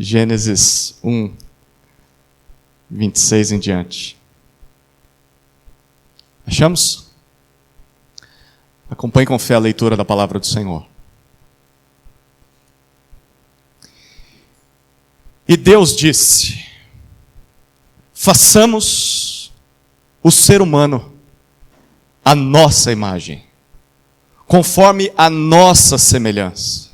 Gênesis 1, 26 em diante. Achamos? Acompanhe com fé a leitura da palavra do Senhor. E Deus disse: façamos o ser humano à nossa imagem, conforme a nossa semelhança.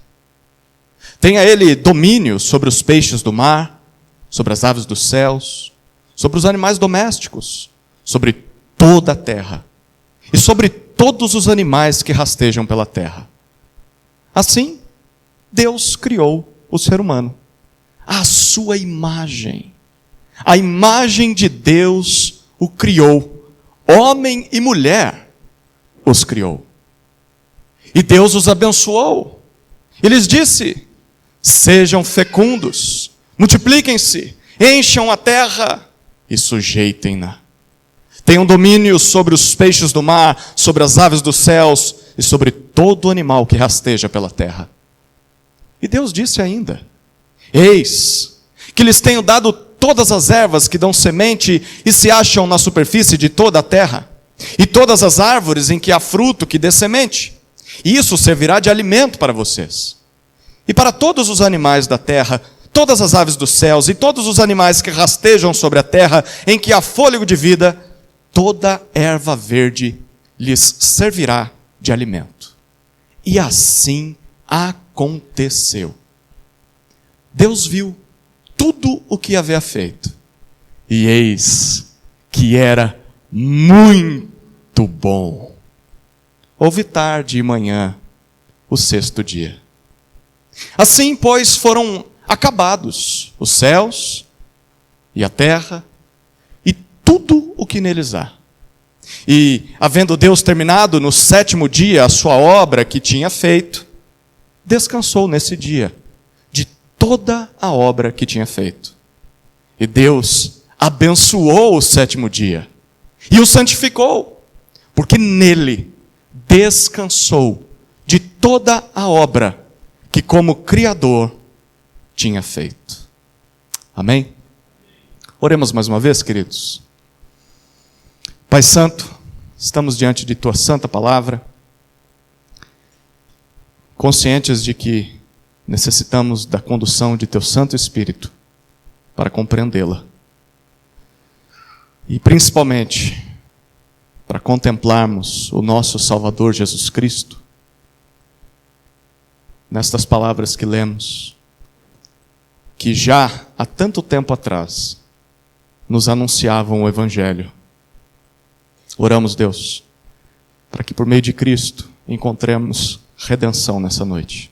Tenha ele domínio sobre os peixes do mar, sobre as aves dos céus, sobre os animais domésticos, sobre toda a terra e sobre todos os animais que rastejam pela terra. Assim, Deus criou o ser humano à sua imagem. A imagem de Deus o criou. Homem e mulher os criou. E Deus os abençoou. E lhes disse: sejam fecundos, multipliquem-se, encham a terra e sujeitem-na. Tenham domínio sobre os peixes do mar, sobre as aves dos céus e sobre todo animal que rasteja pela terra. E Deus disse ainda: eis que lhes tenho dado todas as ervas que dão semente e se acham na superfície de toda a terra, e todas as árvores em que há fruto que dê semente. E isso servirá de alimento para vocês. E para todos os animais da terra, todas as aves dos céus e todos os animais que rastejam sobre a terra, em que há fôlego de vida, toda erva verde lhes servirá de alimento. E assim aconteceu. Deus viu tudo o que havia feito, e eis que era muito bom. Houve tarde e manhã, o sexto dia. Assim, pois, foram acabados os céus e a terra e tudo o que neles há. E, havendo Deus terminado no sétimo dia a sua obra que tinha feito, descansou nesse dia de toda a obra que tinha feito. E Deus abençoou o sétimo dia e o santificou, porque nele descansou de toda a obra que como Criador tinha feito. Amém? Oremos mais uma vez, queridos. Pai Santo, estamos diante de Tua santa palavra, conscientes de que necessitamos da condução de Teu Santo Espírito para compreendê-la. E principalmente para contemplarmos o nosso Salvador Jesus Cristo nestas palavras que lemos, que já há tanto tempo atrás nos anunciavam o Evangelho. Oramos, Deus, para que por meio de Cristo encontremos redenção nessa noite.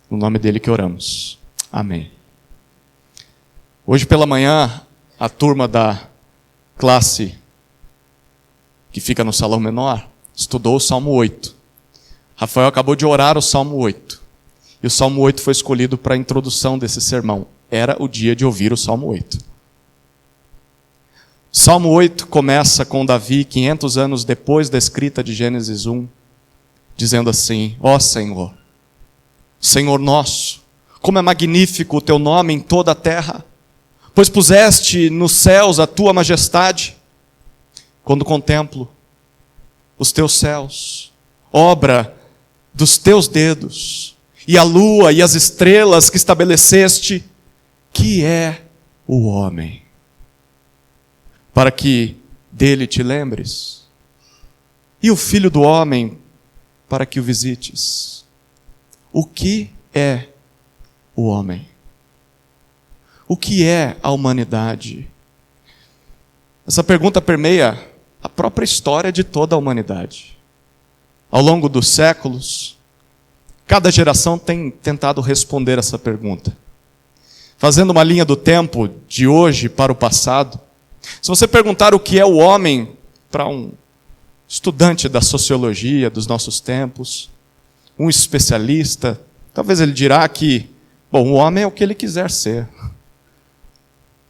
No nome dele que oramos. Amém. Hoje pela manhã, a turma da classe que fica no salão menor estudou o Salmo 8. Rafael acabou de orar o Salmo 8. E o Salmo 8 foi escolhido para a introdução desse sermão. Era o dia de ouvir o Salmo 8. O Salmo 8 começa com Davi, 500 anos depois da escrita de Gênesis 1, dizendo assim: ó Senhor, Senhor nosso, como é magnífico o teu nome em toda a terra, pois puseste nos céus a tua majestade. Quando contemplo os teus céus, obra dos teus dedos, e a lua e as estrelas que estabeleceste, que é o homem, para que dele te lembres, e o filho do homem, para que o visites. O que é o homem? O que é a humanidade? Essa pergunta permeia a própria história de toda a humanidade. Ao longo dos séculos, cada geração tem tentado responder essa pergunta. Fazendo uma linha do tempo de hoje para o passado, se você perguntar o que é o homem para um estudante da sociologia dos nossos tempos, um especialista, talvez ele dirá que, bom, o homem é o que ele quiser ser.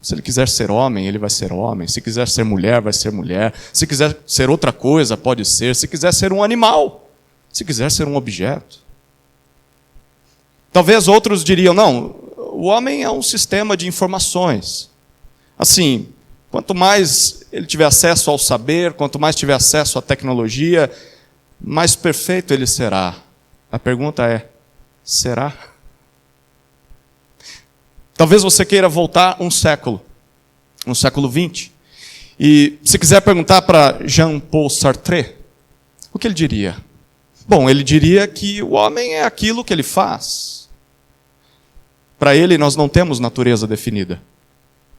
Se ele quiser ser homem, ele vai ser homem. Se quiser ser mulher, vai ser mulher. Se quiser ser outra coisa, pode ser. Se quiser ser um animal. Se quiser ser um objeto. Talvez outros diriam, não, o o homem é um sistema de informações. Assim, quanto mais ele tiver acesso ao saber, quanto mais tiver acesso à tecnologia, mais perfeito ele será. A pergunta é, será? Talvez você queira voltar um século XX. E se quiser perguntar para Jean-Paul Sartre, o que ele diria? Bom, ele diria que o homem é aquilo que ele faz. Para ele, nós não temos natureza definida.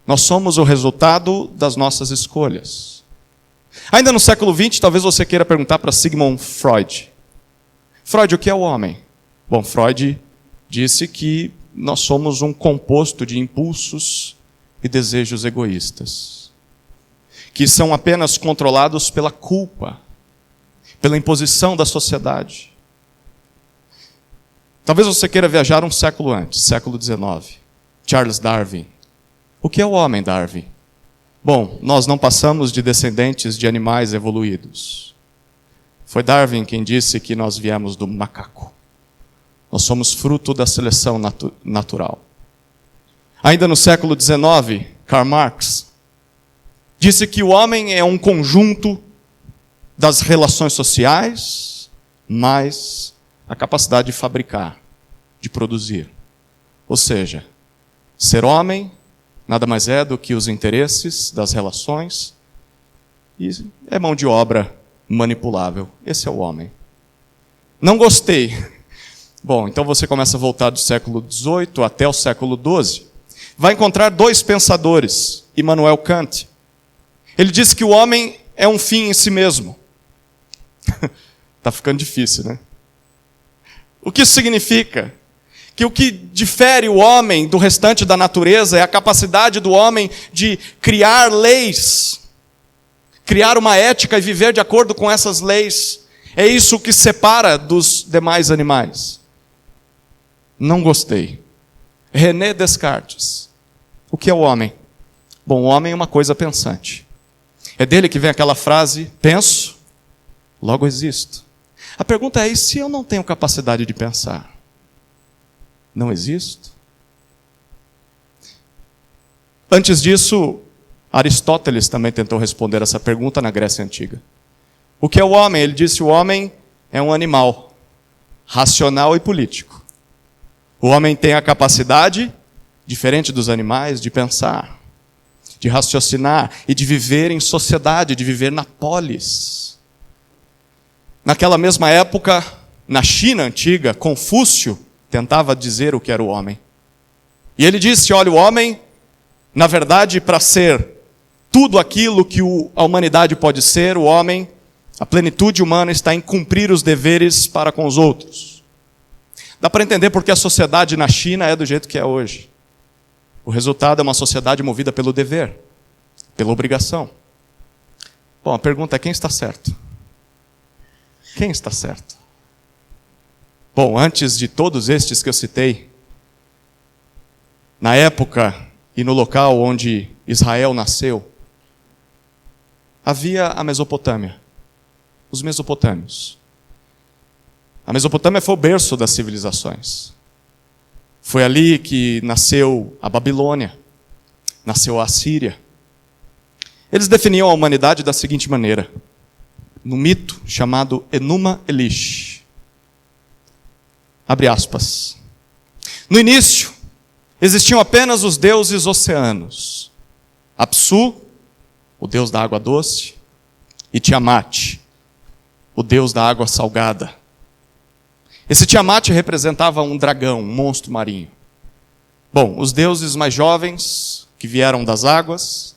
Nós somos o resultado das nossas escolhas. Ainda no século XX, talvez você queira perguntar para Sigmund Freud. Freud, o que é o homem? Bom, Freud disse que nós somos um composto de impulsos e desejos egoístas, que são apenas controlados pela culpa, pela imposição da sociedade. Talvez você queira viajar um século antes, século XIX. Charles Darwin. O que é o homem, Darwin? Bom, nós não passamos de descendentes de animais evoluídos. Foi Darwin quem disse que nós viemos do macaco. Nós somos fruto da seleção natural. Ainda no século XIX, Karl Marx disse que o homem é um conjunto das relações sociais, mais a capacidade de fabricar, de produzir. Ou seja, ser homem nada mais é do que os interesses das relações e é mão de obra manipulável. Esse é o homem. Não gostei. Bom, então você começa a voltar do século XVIII até o século XII. Vai encontrar dois pensadores, Immanuel Kant. Ele disse que o homem é um fim em si mesmo. Está ficando difícil, né? O que isso significa? Que o que difere o homem do restante da natureza é a capacidade do homem de criar leis, criar uma ética e viver de acordo com essas leis. É isso que separa dos demais animais. Não gostei. René Descartes. O que é o homem? Bom, o homem é uma coisa pensante. É dele que vem aquela frase, penso, logo existo. A pergunta é, e se eu não tenho capacidade de pensar? Não existo? Antes disso, Aristóteles também tentou responder essa pergunta na Grécia Antiga. O que é o homem? Ele disse, o homem é um animal, racional e político. O homem tem a capacidade, diferente dos animais, de pensar, de raciocinar e de viver em sociedade, de viver na polis. Naquela mesma época, na China antiga, Confúcio tentava dizer o que era o homem. E ele disse, olha, o homem, na verdade, para ser tudo aquilo que a humanidade pode ser, o homem, a plenitude humana está em cumprir os deveres para com os outros. Dá para entender porque a sociedade na China é do jeito que é hoje. O resultado é uma sociedade movida pelo dever, pela obrigação. Bom, a pergunta é, quem está certo? Quem está certo? Bom, antes de todos estes que eu citei, na época e no local onde Israel nasceu, havia a Mesopotâmia, os mesopotâmios. A Mesopotâmia foi o berço das civilizações. Foi ali que nasceu a Babilônia, nasceu a Assíria. Eles definiam a humanidade da seguinte maneira, no mito chamado Enuma Elish. Abre aspas. No início, existiam apenas os deuses oceanos. Apsu, o deus da água doce, e Tiamat, o deus da água salgada. Esse Tiamat representava um dragão, um monstro marinho. Bom, os deuses mais jovens, que vieram das águas,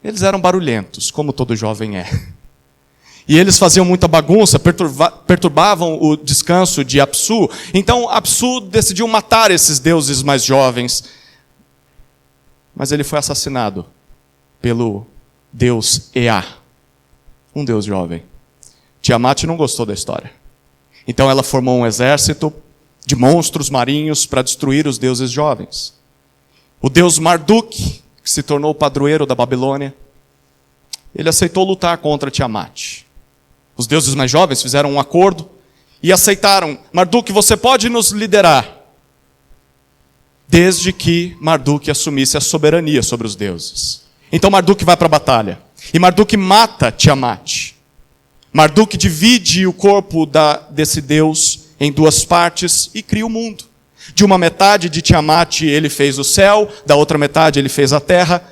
eles eram barulhentos, como todo jovem é. E eles faziam muita bagunça, perturbavam o descanso de Apsu. Então Apsu decidiu matar esses deuses mais jovens. Mas ele foi assassinado pelo deus Ea, um deus jovem. Tiamat não gostou da história. Então ela formou um exército de monstros marinhos para destruir os deuses jovens. O deus Marduk, que se tornou o padroeiro da Babilônia, ele aceitou lutar contra Tiamat. Os deuses mais jovens fizeram um acordo e aceitaram. Marduk, você pode nos liderar. desde que Marduk assumisse a soberania sobre os deuses. Então Marduk vai para a batalha. E Marduk mata Tiamat. Marduk divide o corpo desse deus em duas partes e cria o mundo. De uma metade de Tiamat ele fez o céu, da outra metade ele fez a terra.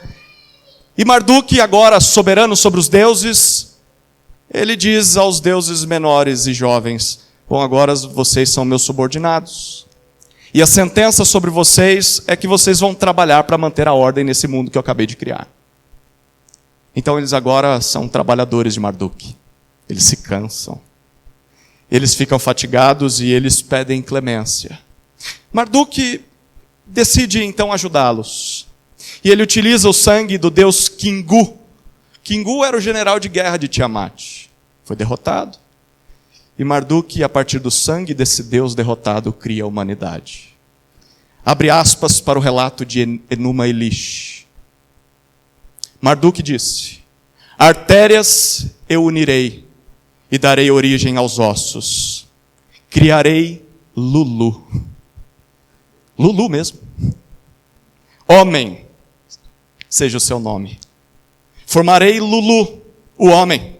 E Marduk, agora soberano sobre os deuses, ele diz aos deuses menores e jovens: bom, agora vocês são meus subordinados. E a sentença sobre vocês é que vocês vão trabalhar para manter a ordem nesse mundo que eu acabei de criar. Então eles agora são trabalhadores de Marduk. Eles se cansam. Eles ficam fatigados e eles pedem clemência. Marduk decide então ajudá-los. E ele utiliza o sangue do deus Kingu. Kingu era o general de guerra de Tiamat. Foi derrotado. E Marduk, a partir do sangue desse deus derrotado, cria a humanidade. Abre aspas para o relato de Enuma Elish. Marduk disse: artérias eu unirei e darei origem aos ossos. Criarei Lulu. Lulu mesmo. Homem seja o seu nome. Formarei Lulu, o homem.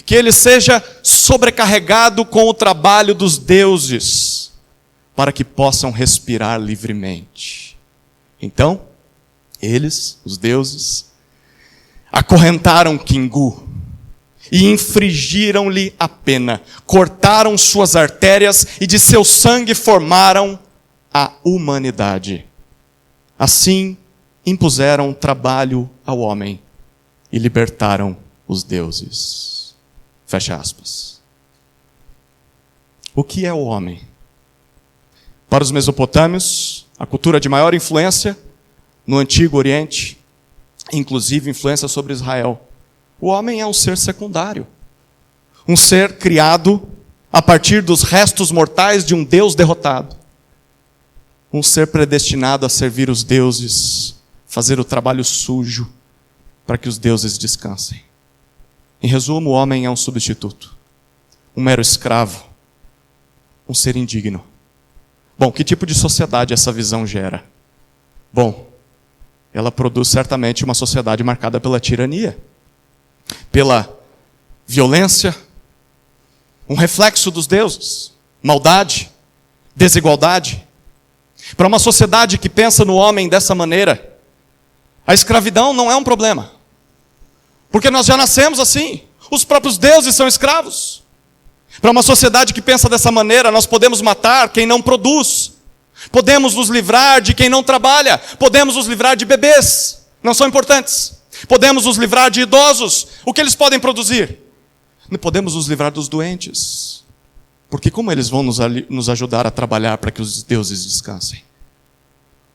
Que ele seja sobrecarregado com o trabalho dos deuses, para que possam respirar livremente. Então, eles, os deuses, acorrentaram Kingu e infligiram-lhe a pena. Cortaram suas artérias e de seu sangue formaram a humanidade. Assim, impuseram trabalho ao homem e libertaram os deuses. Fecha aspas. O que é o homem? Para os mesopotâmios, a cultura de maior influência no Antigo Oriente, inclusive influência sobre Israel. O homem é um ser secundário. Um ser criado a partir dos restos mortais de um Deus derrotado. Um ser predestinado a servir os deuses, fazer o trabalho sujo para que os deuses descansem. Em resumo, o homem é um substituto, um mero escravo, um ser indigno. Bom, que tipo de sociedade essa visão gera? Bom, ela produz certamente uma sociedade marcada pela tirania, pela violência, um reflexo dos deuses, maldade, desigualdade. Para uma sociedade que pensa no homem dessa maneira, a escravidão não é um problema. Porque nós já nascemos assim. Os próprios deuses são escravos. Para uma sociedade que pensa dessa maneira, nós podemos matar quem não produz. Podemos nos livrar de quem não trabalha. Podemos nos livrar de bebês. Não são importantes. Podemos nos livrar de idosos. O que eles podem produzir? Não podemos nos livrar dos doentes. Porque como eles vão nos ajudar a trabalhar para que os deuses descansem?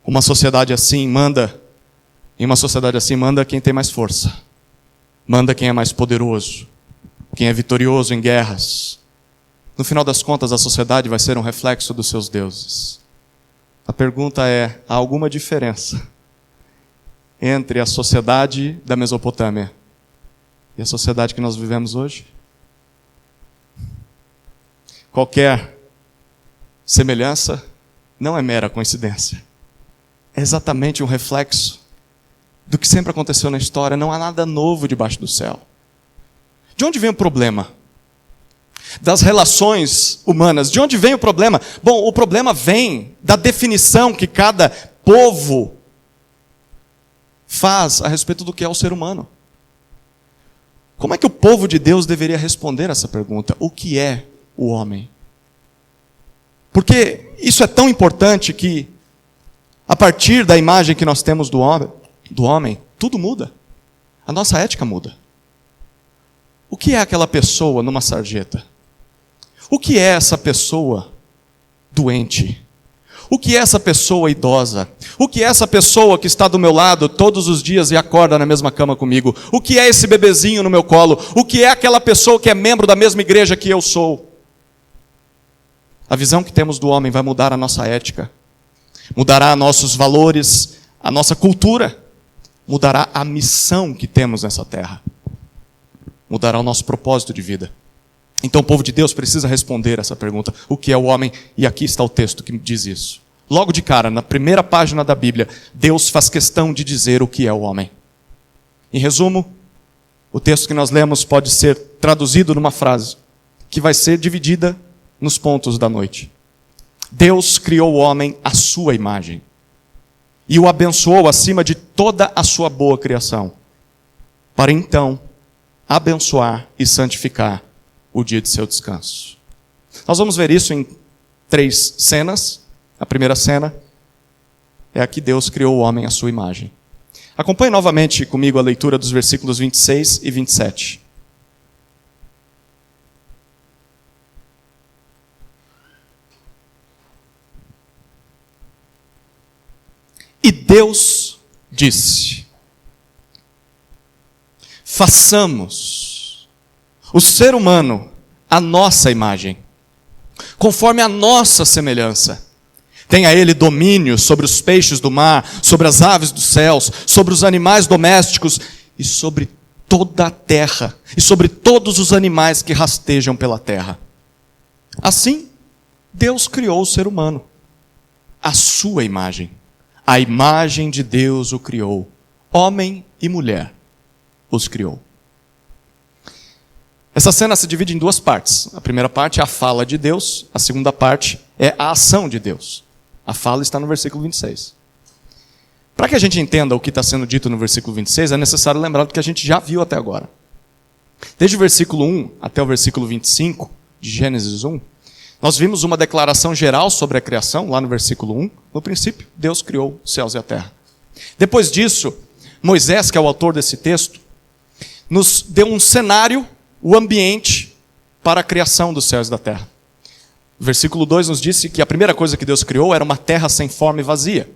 Uma sociedade assim manda. Em uma sociedade assim manda quem tem mais força. Manda quem é mais poderoso, quem é vitorioso em guerras. No final das contas, a sociedade vai ser um reflexo dos seus deuses. A pergunta é: há alguma diferença entre a sociedade da Mesopotâmia e a sociedade que nós vivemos hoje? Qualquer semelhança não é mera coincidência. É exatamente um reflexo do que sempre aconteceu na história. Não há nada novo debaixo do céu. De onde vem o problema? Das relações humanas. De onde vem o problema? Bom, o problema vem da definição que cada povo faz a respeito do que é o ser humano. Como é que o povo de Deus deveria responder essa pergunta? O que é o homem? Porque isso é tão importante que, a partir da imagem que nós temos do homem, tudo muda. A nossa ética muda. O que é aquela pessoa numa sarjeta? O que é essa pessoa doente? O que é essa pessoa idosa? O que é essa pessoa que está do meu lado todos os dias e acorda na mesma cama comigo? O que é esse bebezinho no meu colo? O que é aquela pessoa que é membro da mesma igreja que eu sou? A visão que temos do homem vai mudar a nossa ética. Mudará nossos valores, a nossa cultura. Mudará a missão que temos nessa terra. Mudará o nosso propósito de vida. Então o povo de Deus precisa responder essa pergunta. O que é o homem? E aqui está o texto que diz isso. Logo de cara, na primeira página da Bíblia, Deus faz questão de dizer o que é o homem. Em resumo, o texto que nós lemos pode ser traduzido numa frase, que vai ser dividida nos pontos da noite. Deus criou o homem à sua imagem, e o abençoou acima de toda a sua boa criação, para então abençoar e santificar o dia de seu descanso. Nós vamos ver isso em 3 cenas. A primeira cena é a que Deus criou o homem à sua imagem. Acompanhe novamente comigo a leitura dos versículos 26 e 27. E Deus disse: façamos o ser humano à nossa imagem, conforme a nossa semelhança. Tenha ele domínio sobre os peixes do mar, sobre as aves dos céus, sobre os animais domésticos e sobre toda a terra, e sobre todos os animais que rastejam pela terra. Assim, Deus criou o ser humano, à sua imagem. A imagem de Deus o criou, homem e mulher os criou. Essa cena se divide em 2 partes. A primeira parte é a fala de Deus, a segunda parte é a ação de Deus. A fala está no versículo 26. Para que a gente entenda o que está sendo dito no versículo 26, é necessário lembrar do que a gente já viu até agora. Desde o versículo 1 até o versículo 25, de Gênesis 1, nós vimos uma declaração geral sobre a criação, lá no versículo 1. No princípio, Deus criou os céus e a terra. Depois disso, Moisés, que é o autor desse texto, nos deu um cenário, o ambiente para a criação dos céus e da terra. O versículo 2 nos disse que a primeira coisa que Deus criou era uma terra sem forma e vazia.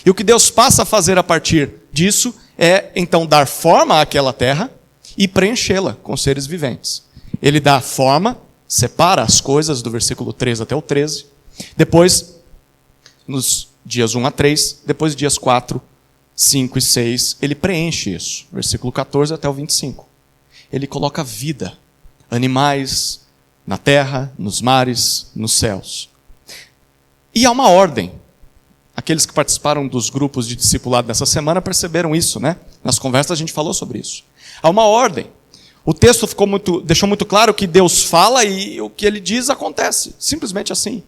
E o que Deus passa a fazer a partir disso é, então, dar forma àquela terra e preenchê-la com seres viventes. Ele dá forma, separa as coisas, do versículo 3 até o 13. Depois, nos dias 1 a 3, depois dias 4, 5 e 6, ele preenche isso. Versículo 14 até o 25. Ele coloca vida, animais na terra, nos mares, nos céus. E há uma ordem. Aqueles que participaram dos grupos de discipulado nessa semana perceberam isso, né? Nas conversas a gente falou sobre isso. Há uma ordem. O texto deixou muito claro que Deus fala e o que ele diz acontece. Simplesmente assim.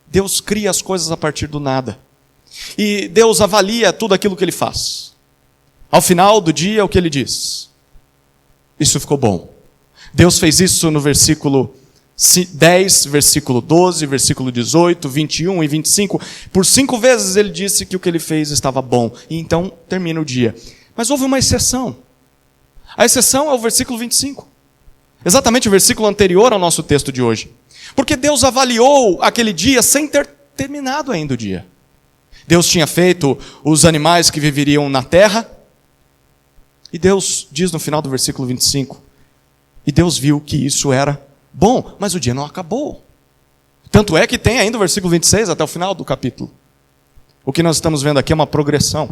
Deus cria as coisas a partir do nada. E Deus avalia tudo aquilo que ele faz. Ao final do dia, o que ele diz? Isso ficou bom. Deus fez isso no versículo 10, versículo 12, versículo 18, 21 e 25. Por 5 vezes ele disse que o que ele fez estava bom. E então termina o dia. Mas houve uma exceção. A exceção é o versículo 25. Exatamente o versículo anterior ao nosso texto de hoje. Porque Deus avaliou aquele dia sem ter terminado ainda o dia. Deus tinha feito os animais que viveriam na terra. E Deus diz no final do versículo 25. E Deus viu que isso era bom, mas o dia não acabou. Tanto é que tem ainda o versículo 26 até o final do capítulo. O que nós estamos vendo aqui é uma progressão.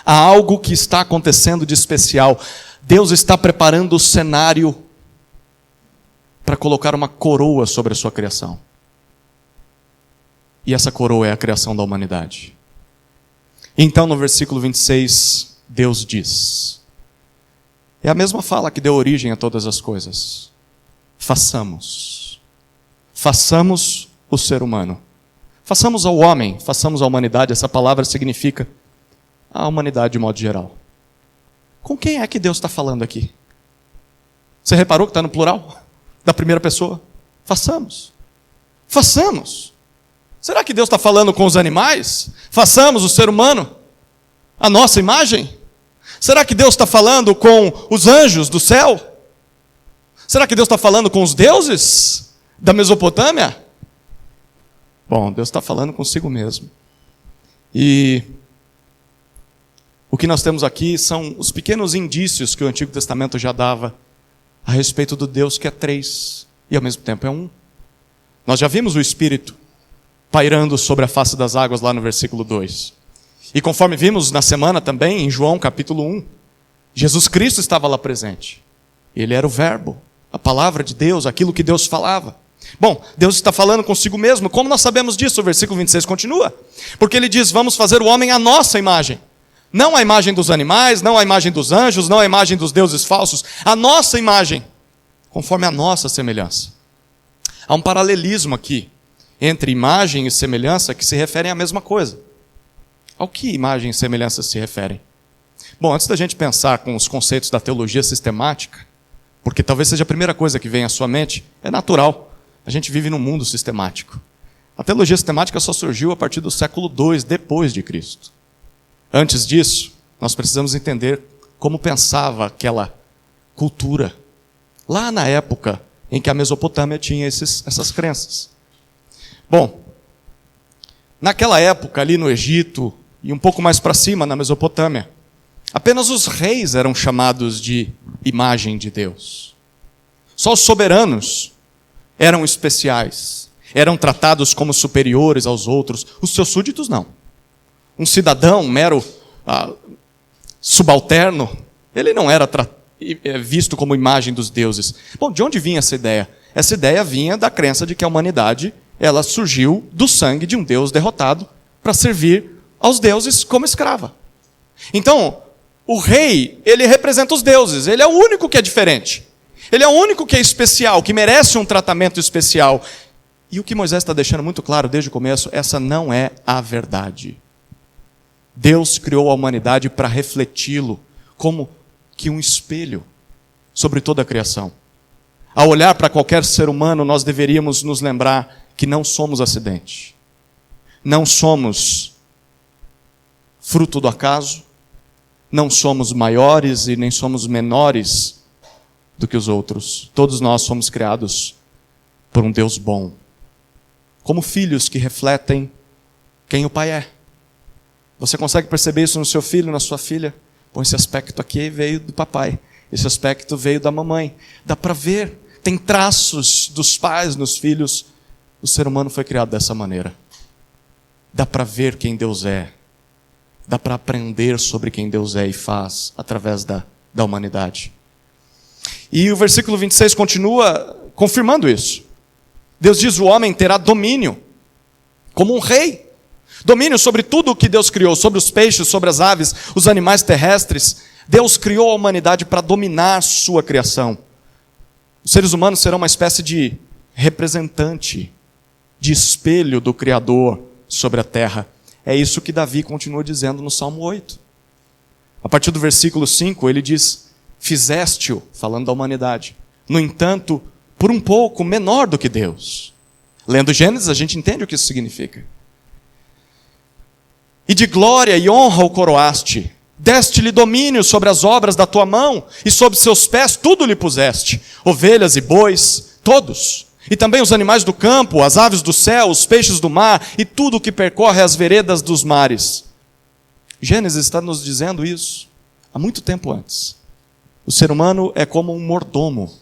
Há algo que está acontecendo de especial. Deus está preparando o cenário para colocar uma coroa sobre a sua criação. E essa coroa é a criação da humanidade. Então, no versículo 26, Deus diz: é a mesma fala que deu origem a todas as coisas. Façamos o ser humano. Façamos ao homem, façamos à humanidade. Essa palavra significa a humanidade de modo geral. Com quem é que Deus está falando aqui? Você reparou que está no plural? Da primeira pessoa? Façamos. Será que Deus está falando com os animais? Façamos o ser humano à nossa imagem? Será que Deus está falando com os anjos do céu? Será que Deus está falando com os deuses da Mesopotâmia? Bom, Deus está falando consigo mesmo. E o que nós temos aqui são os pequenos indícios que o Antigo Testamento já dava a respeito do Deus que é 3 e ao mesmo tempo é 1. Nós já vimos o Espírito pairando sobre a face das águas lá no versículo 2. E conforme vimos na semana também, em João capítulo 1, Jesus Cristo estava lá presente. Ele era o Verbo, a palavra de Deus, aquilo que Deus falava. Bom, Deus está falando consigo mesmo. Como nós sabemos disso? O versículo 26 continua. Porque ele diz, vamos fazer o homem à nossa imagem. Não a imagem dos animais, não a imagem dos anjos, não a imagem dos deuses falsos. A nossa imagem, conforme a nossa semelhança. Há um paralelismo aqui entre imagem e semelhança que se referem à mesma coisa. Ao que imagem e semelhança se referem? Bom, antes da gente pensar com os conceitos da teologia sistemática, porque talvez seja a primeira coisa que vem à sua mente, é natural. A gente vive num mundo sistemático. A teologia sistemática só surgiu a partir do século II depois de Cristo. Antes disso, nós precisamos entender como pensava aquela cultura, lá na época em que a Mesopotâmia tinha essas crenças. Bom, naquela época, ali no Egito, e um pouco mais para cima, na Mesopotâmia, apenas os reis eram chamados de imagem de Deus. Só os soberanos eram especiais, eram tratados como superiores aos outros, os seus súditos não. Um cidadão, um mero subalterno, ele não era visto como imagem dos deuses. Bom, de onde vinha essa ideia? Essa ideia vinha da crença de que a humanidade ela surgiu do sangue de um Deus derrotado para servir aos deuses como escrava. Então, o rei, ele representa os deuses, ele é o único que é diferente. Ele é o único que é especial, que merece um tratamento especial. E o que Moisés está deixando muito claro desde o começo, essa não é a verdade. Deus criou a humanidade para refleti-lo como que um espelho sobre toda a criação. Ao olhar para qualquer ser humano, nós deveríamos nos lembrar que não somos acidente. Não somos fruto do acaso. Não somos maiores e nem somos menores do que os outros. Todos nós somos criados por um Deus bom. Como filhos que refletem quem o Pai é. Você consegue perceber isso no seu filho, na sua filha? Bom, esse aspecto aqui veio do papai. Esse aspecto veio da mamãe. Dá para ver. Tem traços dos pais nos filhos. O ser humano foi criado dessa maneira. Dá para ver quem Deus é. Dá para aprender sobre quem Deus é e faz através da humanidade. E o versículo 26 continua confirmando isso. Deus diz: o homem terá domínio, como um rei. Domínio sobre tudo o que Deus criou, sobre os peixes, sobre as aves, os animais terrestres. Deus criou a humanidade para dominar sua criação. Os seres humanos serão uma espécie de representante, de espelho do Criador sobre a terra. É isso que Davi continua dizendo no Salmo 8. A partir do versículo 5, ele diz: fizeste-o, falando da humanidade, no entanto, por um pouco menor do que Deus. Lendo Gênesis, a gente entende o que isso significa. E de glória e honra o coroaste, deste-lhe domínio sobre as obras da tua mão, e sob seus pés tudo lhe puseste, ovelhas e bois, todos, e também os animais do campo, as aves do céu, os peixes do mar, e tudo o que percorre as veredas dos mares. Gênesis está nos dizendo isso há muito tempo antes. O ser humano é como um mordomo,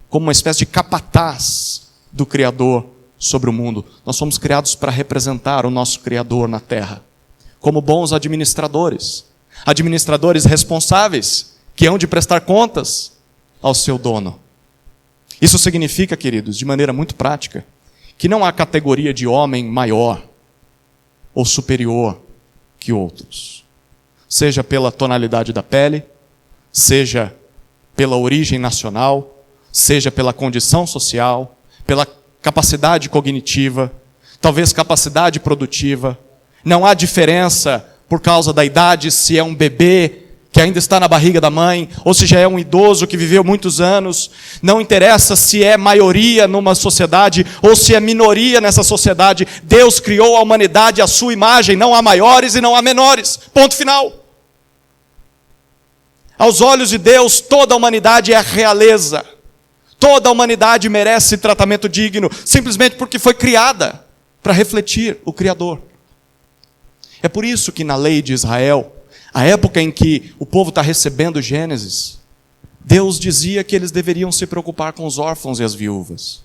como uma espécie de capataz do Criador sobre o mundo. Nós somos criados para representar o nosso Criador na terra, como bons administradores. Administradores responsáveis, que hão de prestar contas ao seu dono. Isso significa, queridos, de maneira muito prática, que não há categoria de homem maior ou superior que outros. Seja pela tonalidade da pele, seja pela origem nacional, seja pela condição social, pela capacidade cognitiva, talvez capacidade produtiva. Não há diferença por causa da idade, se é um bebê que ainda está na barriga da mãe, ou se já é um idoso que viveu muitos anos. Não interessa se é maioria numa sociedade, ou se é minoria nessa sociedade. Deus criou a humanidade à sua imagem, não há maiores e não há menores. Ponto final. Aos olhos de Deus, toda a humanidade é realeza. Toda a humanidade merece tratamento digno, simplesmente porque foi criada para refletir o Criador. É por isso que na lei de Israel, a época em que o povo está recebendo Gênesis, Deus dizia que eles deveriam se preocupar com os órfãos e as viúvas.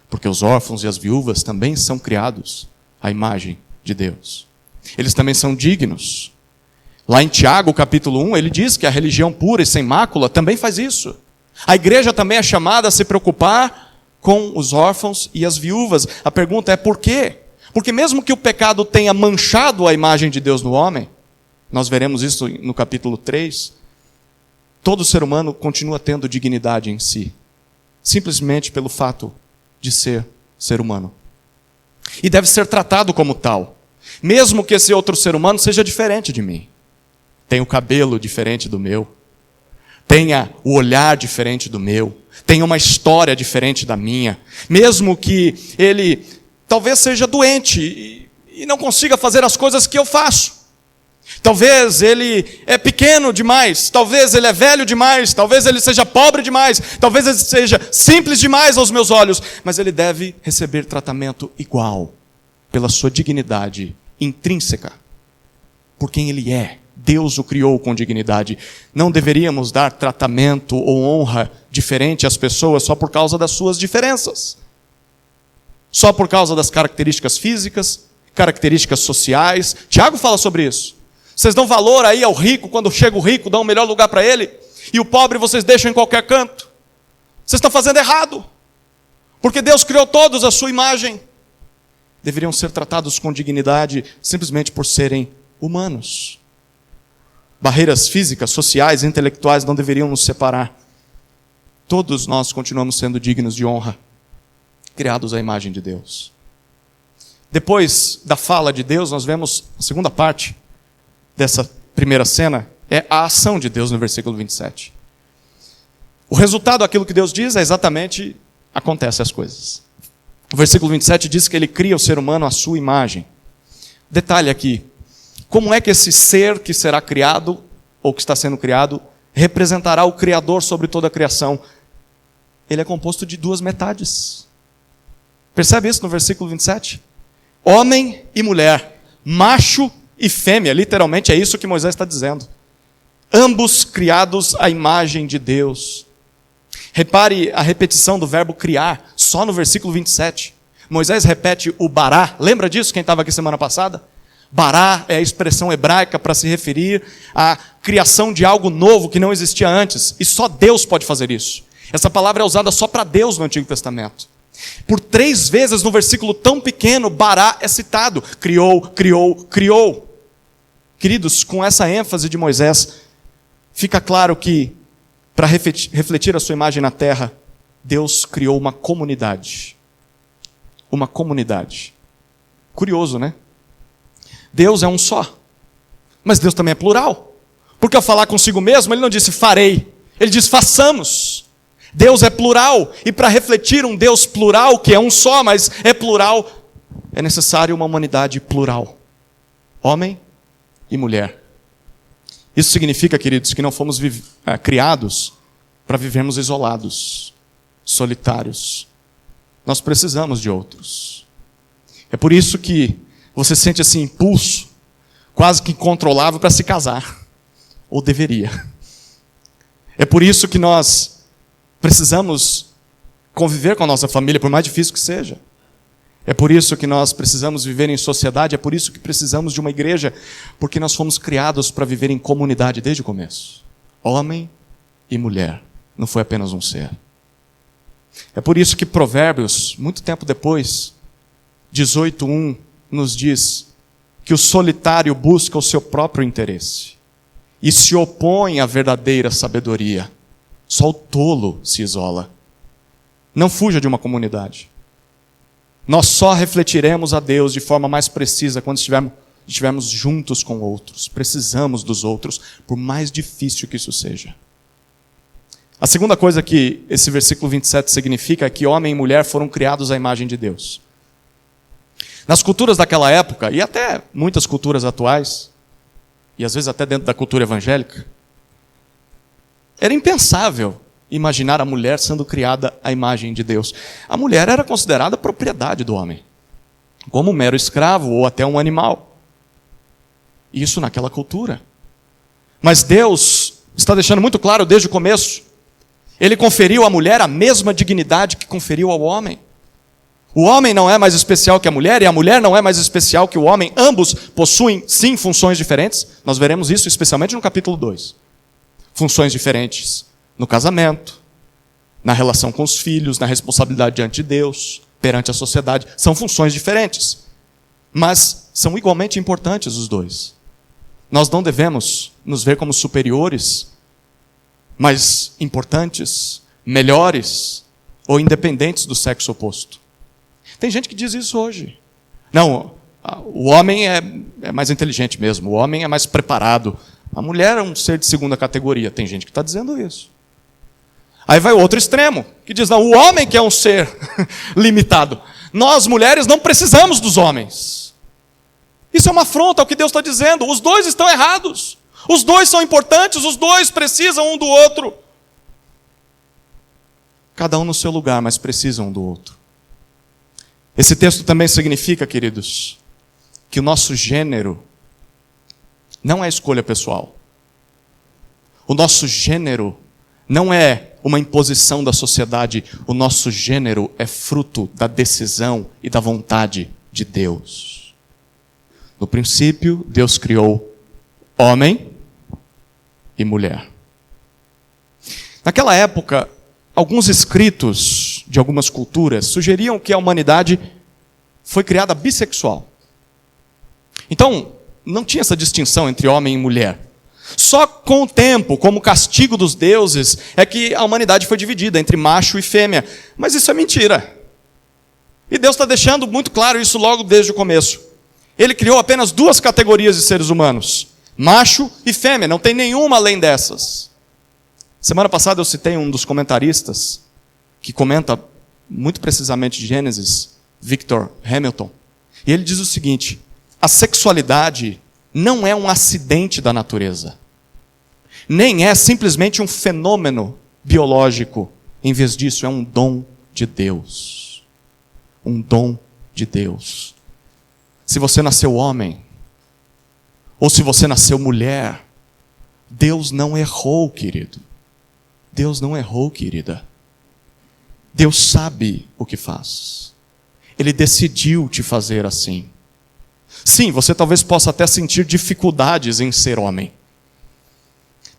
Porque os órfãos e as viúvas também são criados à imagem de Deus. Eles também são dignos. Lá em Tiago, capítulo 1, ele diz que a religião pura e sem mácula também faz isso. A igreja também é chamada a se preocupar com os órfãos e as viúvas. A pergunta é por quê? Porque mesmo que o pecado tenha manchado a imagem de Deus no homem, nós veremos isso no capítulo 3, todo ser humano continua tendo dignidade em si, simplesmente pelo fato de ser ser humano. E deve ser tratado como tal, mesmo que esse outro ser humano seja diferente de mim. Tenha o cabelo diferente do meu, tenha o olhar diferente do meu, tenha uma história diferente da minha, mesmo que ele talvez seja doente e não consiga fazer as coisas que eu faço. Talvez ele é pequeno demais, talvez ele é velho demais, talvez ele seja pobre demais, talvez ele seja simples demais aos meus olhos, mas ele deve receber tratamento igual, pela sua dignidade intrínseca, por quem ele é. Deus o criou com dignidade. Não deveríamos dar tratamento ou honra diferente às pessoas só por causa das suas diferenças. Só por causa das características físicas, características sociais. Tiago fala sobre isso. Vocês dão valor aí ao rico, quando chega o rico, dão o melhor lugar para ele, e o pobre vocês deixam em qualquer canto. Vocês estão fazendo errado, porque Deus criou todos à sua imagem. Deveriam ser tratados com dignidade simplesmente por serem humanos. Barreiras físicas, sociais, intelectuais não deveriam nos separar. Todos nós continuamos sendo dignos de honra, criados à imagem de Deus. Depois da fala de Deus, nós vemos a segunda parte dessa primeira cena, é a ação de Deus no versículo 27. O resultado daquilo que Deus diz é exatamente, acontecem as coisas. O versículo 27 diz que ele cria o ser humano à sua imagem. Detalhe aqui, como é que esse ser que será criado, ou que está sendo criado, representará o Criador sobre toda a criação? Ele é composto de duas metades. Percebe isso no versículo 27? Homem e mulher, macho e fêmea, literalmente é isso que Moisés está dizendo. Ambos criados à imagem de Deus. Repare a repetição do verbo criar, só no versículo 27. Moisés repete o bará, lembra disso quem estava aqui semana passada? Bará é a expressão hebraica para se referir à criação de algo novo que não existia antes. E só Deus pode fazer isso. Essa palavra é usada só para Deus no Antigo Testamento. Por 3 vezes no versículo tão pequeno, bará é citado. Criou, criou, criou. Queridos, com essa ênfase de Moisés, fica claro que, para refletir a sua imagem na terra, Deus criou uma comunidade. Uma comunidade. Curioso, né? Deus é um só, mas Deus também é plural, porque ao falar consigo mesmo, ele não disse farei, ele diz façamos. Deus é plural, e para refletir um Deus plural, que é um só, mas é plural, é necessário uma humanidade plural, homem e mulher. Isso significa, queridos, que não fomos criados para vivermos isolados, solitários. Nós precisamos de outros. É por isso que você sente esse impulso, quase que incontrolável, para se casar. Ou deveria. É por isso que nós precisamos conviver com a nossa família, por mais difícil que seja. É por isso que nós precisamos viver em sociedade, é por isso que precisamos de uma igreja, porque nós fomos criados para viver em comunidade desde o começo. Homem e mulher, não foi apenas um ser. É por isso que Provérbios, muito tempo depois, 18:1, nos diz que o solitário busca o seu próprio interesse e se opõe à verdadeira sabedoria. Só o tolo se isola. Não fuja de uma comunidade. Nós só refletiremos a Deus de forma mais precisa quando estivermos juntos com outros. Precisamos dos outros, por mais difícil que isso seja. A segunda coisa que esse versículo 27 significa é que homem e mulher foram criados à imagem de Deus. Nas culturas daquela época, e até muitas culturas atuais, e às vezes até dentro da cultura evangélica, era impensável imaginar a mulher sendo criada à imagem de Deus. A mulher era considerada propriedade do homem, como um mero escravo ou até um animal. Isso naquela cultura. Mas Deus está deixando muito claro desde o começo. Ele conferiu à mulher a mesma dignidade que conferiu ao homem. O homem não é mais especial que a mulher, e a mulher não é mais especial que o homem. Ambos possuem, sim, funções diferentes. Nós veremos isso especialmente no capítulo 2. Funções diferentes no casamento, na relação com os filhos, na responsabilidade diante de Deus, perante a sociedade. São funções diferentes, mas são igualmente importantes os dois. Nós não devemos nos ver como superiores, mais importantes, melhores ou independentes do sexo oposto. Tem gente que diz isso hoje. Não, o homem é mais inteligente mesmo, o homem é mais preparado. A mulher é um ser de segunda categoria. Tem gente que está dizendo isso. Aí vai o outro extremo, que diz, não, o homem que é um ser limitado. Nós, mulheres, não precisamos dos homens. Isso é uma afronta ao que Deus está dizendo. Os dois estão errados. Os dois são importantes, os dois precisam um do outro. Cada um no seu lugar, mas precisam um do outro. Esse texto também significa, queridos, que o nosso gênero não é escolha pessoal. O nosso gênero não é uma imposição da sociedade. O nosso gênero é fruto da decisão e da vontade de Deus. No princípio, Deus criou homem e mulher. Naquela época, alguns escritos de algumas culturas sugeriam que a humanidade foi criada bissexual. Então, não tinha essa distinção entre homem e mulher. Só com o tempo, como castigo dos deuses, é que a humanidade foi dividida entre macho e fêmea. Mas isso é mentira. E Deus está deixando muito claro isso logo desde o começo. Ele criou apenas duas categorias de seres humanos: macho e fêmea, não tem nenhuma além dessas. Semana passada eu citei um dos comentaristas, que comenta muito precisamente Gênesis, Victor Hamilton. E ele diz o seguinte: a sexualidade não é um acidente da natureza, nem é simplesmente um fenômeno biológico. Em vez disso, é um dom de Deus. Um dom de Deus. Se você nasceu homem, ou se você nasceu mulher, Deus não errou, querido. Deus não errou, querida. Deus sabe o que faz. Ele decidiu te fazer assim. Sim, você talvez possa até sentir dificuldades em ser homem.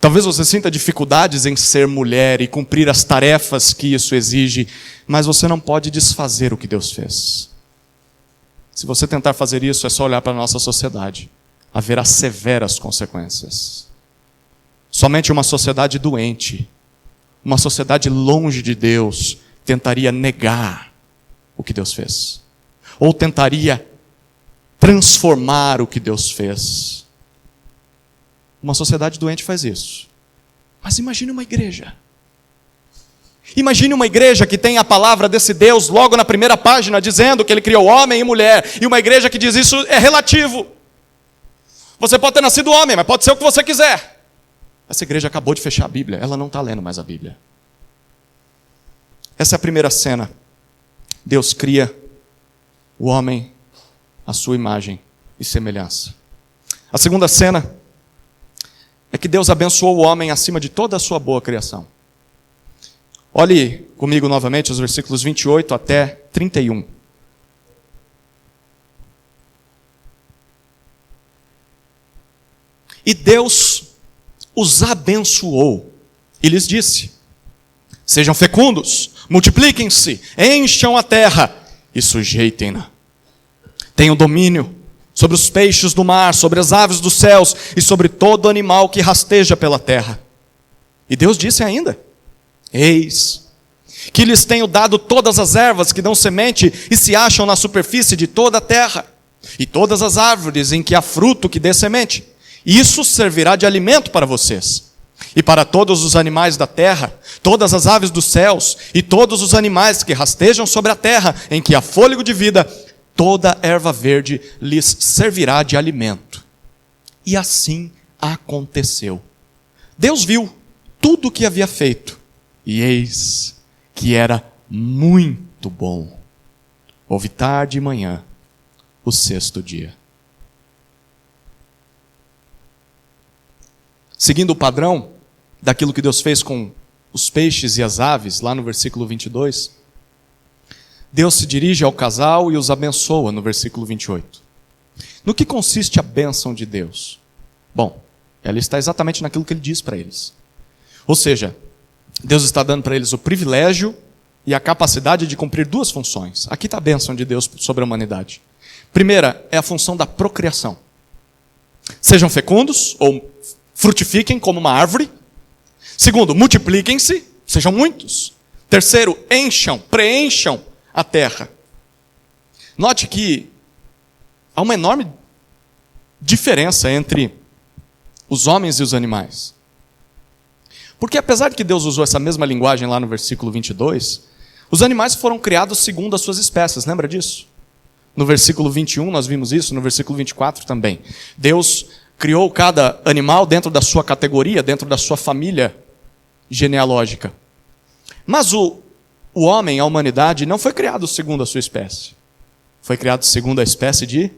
Talvez você sinta dificuldades em ser mulher e cumprir as tarefas que isso exige, mas você não pode desfazer o que Deus fez. Se você tentar fazer isso, é só olhar para a nossa sociedade. Haverá severas consequências. Somente uma sociedade doente, uma sociedade longe de Deus, tentaria negar o que Deus fez. Ou tentaria transformar o que Deus fez. Uma sociedade doente faz isso. Mas imagine uma igreja. Imagine uma igreja que tem a palavra desse Deus logo na primeira página, dizendo que Ele criou homem e mulher. E uma igreja que diz isso é relativo. Você pode ter nascido homem, mas pode ser o que você quiser. Essa igreja acabou de fechar a Bíblia. Ela não está lendo mais a Bíblia. Essa é a primeira cena. Deus cria o homem à sua imagem e semelhança. A segunda cena é que Deus abençoou o homem acima de toda a sua boa criação. Olhe comigo novamente os versículos 28 até 31. E Deus os abençoou e lhes disse: sejam fecundos, multipliquem-se, encham a terra e sujeitem-na. Tenham domínio sobre os peixes do mar, sobre as aves dos céus e sobre todo animal que rasteja pela terra. E Deus disse ainda: eis que lhes tenho dado todas as ervas que dão semente e se acham na superfície de toda a terra, e todas as árvores em que há fruto que dê semente. Isso servirá de alimento para vocês. E para todos os animais da terra, todas as aves dos céus e todos os animais que rastejam sobre a terra, em que há fôlego de vida, toda erva verde lhes servirá de alimento. E assim aconteceu. Deus viu tudo o que havia feito, e eis que era muito bom. Houve tarde e manhã, o sexto dia. Seguindo o padrão daquilo que Deus fez com os peixes e as aves, lá no versículo 22, Deus se dirige ao casal e os abençoa no versículo 28. No que consiste a bênção de Deus? Bom, ela está exatamente naquilo que Ele diz para eles. Ou seja, Deus está dando para eles o privilégio e a capacidade de cumprir duas funções. Aqui está a bênção de Deus sobre a humanidade. Primeira é a função da procriação. Sejam fecundos, ou frutifiquem como uma árvore. Segundo, multipliquem-se, sejam muitos. Terceiro, preencham a terra. Note que há uma enorme diferença entre os homens e os animais. Porque apesar de que Deus usou essa mesma linguagem lá no versículo 22, os animais foram criados segundo as suas espécies, lembra disso? No versículo 21 nós vimos isso, no versículo 24 também. Deus criou cada animal dentro da sua categoria, dentro da sua família genealógica. Mas o homem, a humanidade, não foi criado segundo a sua espécie. Foi criado segundo a espécie de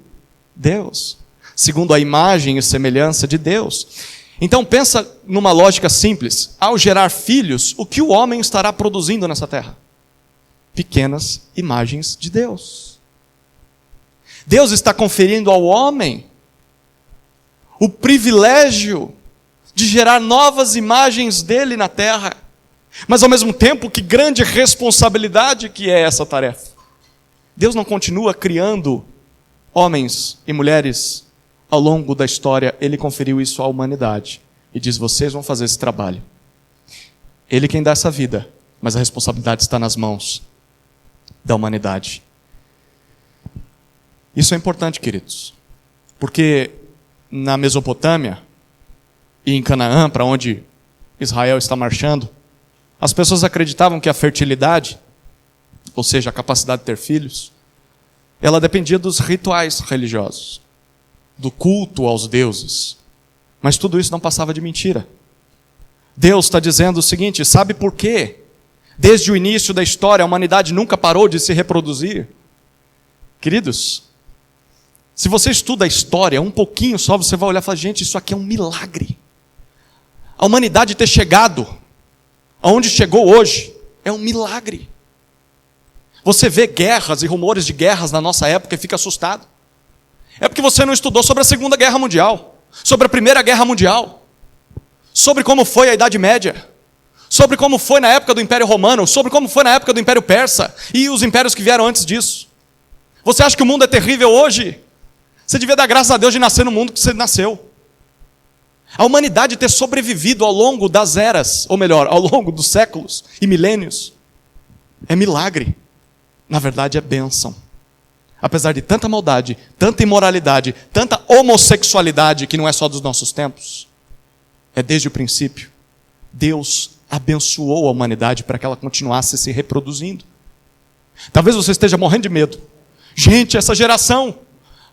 Deus. Segundo a imagem e semelhança de Deus. Então pensa numa lógica simples. Ao gerar filhos, o que o homem estará produzindo nessa terra? Pequenas imagens de Deus. Deus está conferindo ao homem o privilégio de gerar novas imagens dele na terra. Mas ao mesmo tempo, que grande responsabilidade que é essa tarefa. Deus não continua criando homens e mulheres ao longo da história. Ele conferiu isso à humanidade e diz: vocês vão fazer esse trabalho. Ele quem dá essa vida, mas a responsabilidade está nas mãos da humanidade. Isso é importante, queridos, porque na Mesopotâmia e em Canaã, para onde Israel está marchando, as pessoas acreditavam que a fertilidade, ou seja, a capacidade de ter filhos, ela dependia dos rituais religiosos, do culto aos deuses. Mas tudo isso não passava de mentira. Deus está dizendo o seguinte: sabe por quê? Desde o início da história, a humanidade nunca parou de se reproduzir. Queridos, se você estuda a história um pouquinho só, você vai olhar e falar: gente, isso aqui é um milagre. A humanidade ter chegado aonde chegou hoje é um milagre. Você vê guerras e rumores de guerras na nossa época e fica assustado. É porque você não estudou sobre a Segunda Guerra Mundial, sobre a Primeira Guerra Mundial, sobre como foi a Idade Média, sobre como foi na época do Império Romano, sobre como foi na época do Império Persa e os impérios que vieram antes disso. Você acha que o mundo é terrível hoje? Você devia dar graças a Deus de nascer no mundo que você nasceu. A humanidade ter sobrevivido ao longo das eras, ou melhor, ao longo dos séculos e milênios, é milagre. Na verdade é bênção. Apesar de tanta maldade, tanta imoralidade, tanta homossexualidade, que não é só dos nossos tempos, é desde o princípio. Deus abençoou a humanidade para que ela continuasse se reproduzindo. Talvez você esteja morrendo de medo. Gente, essa geração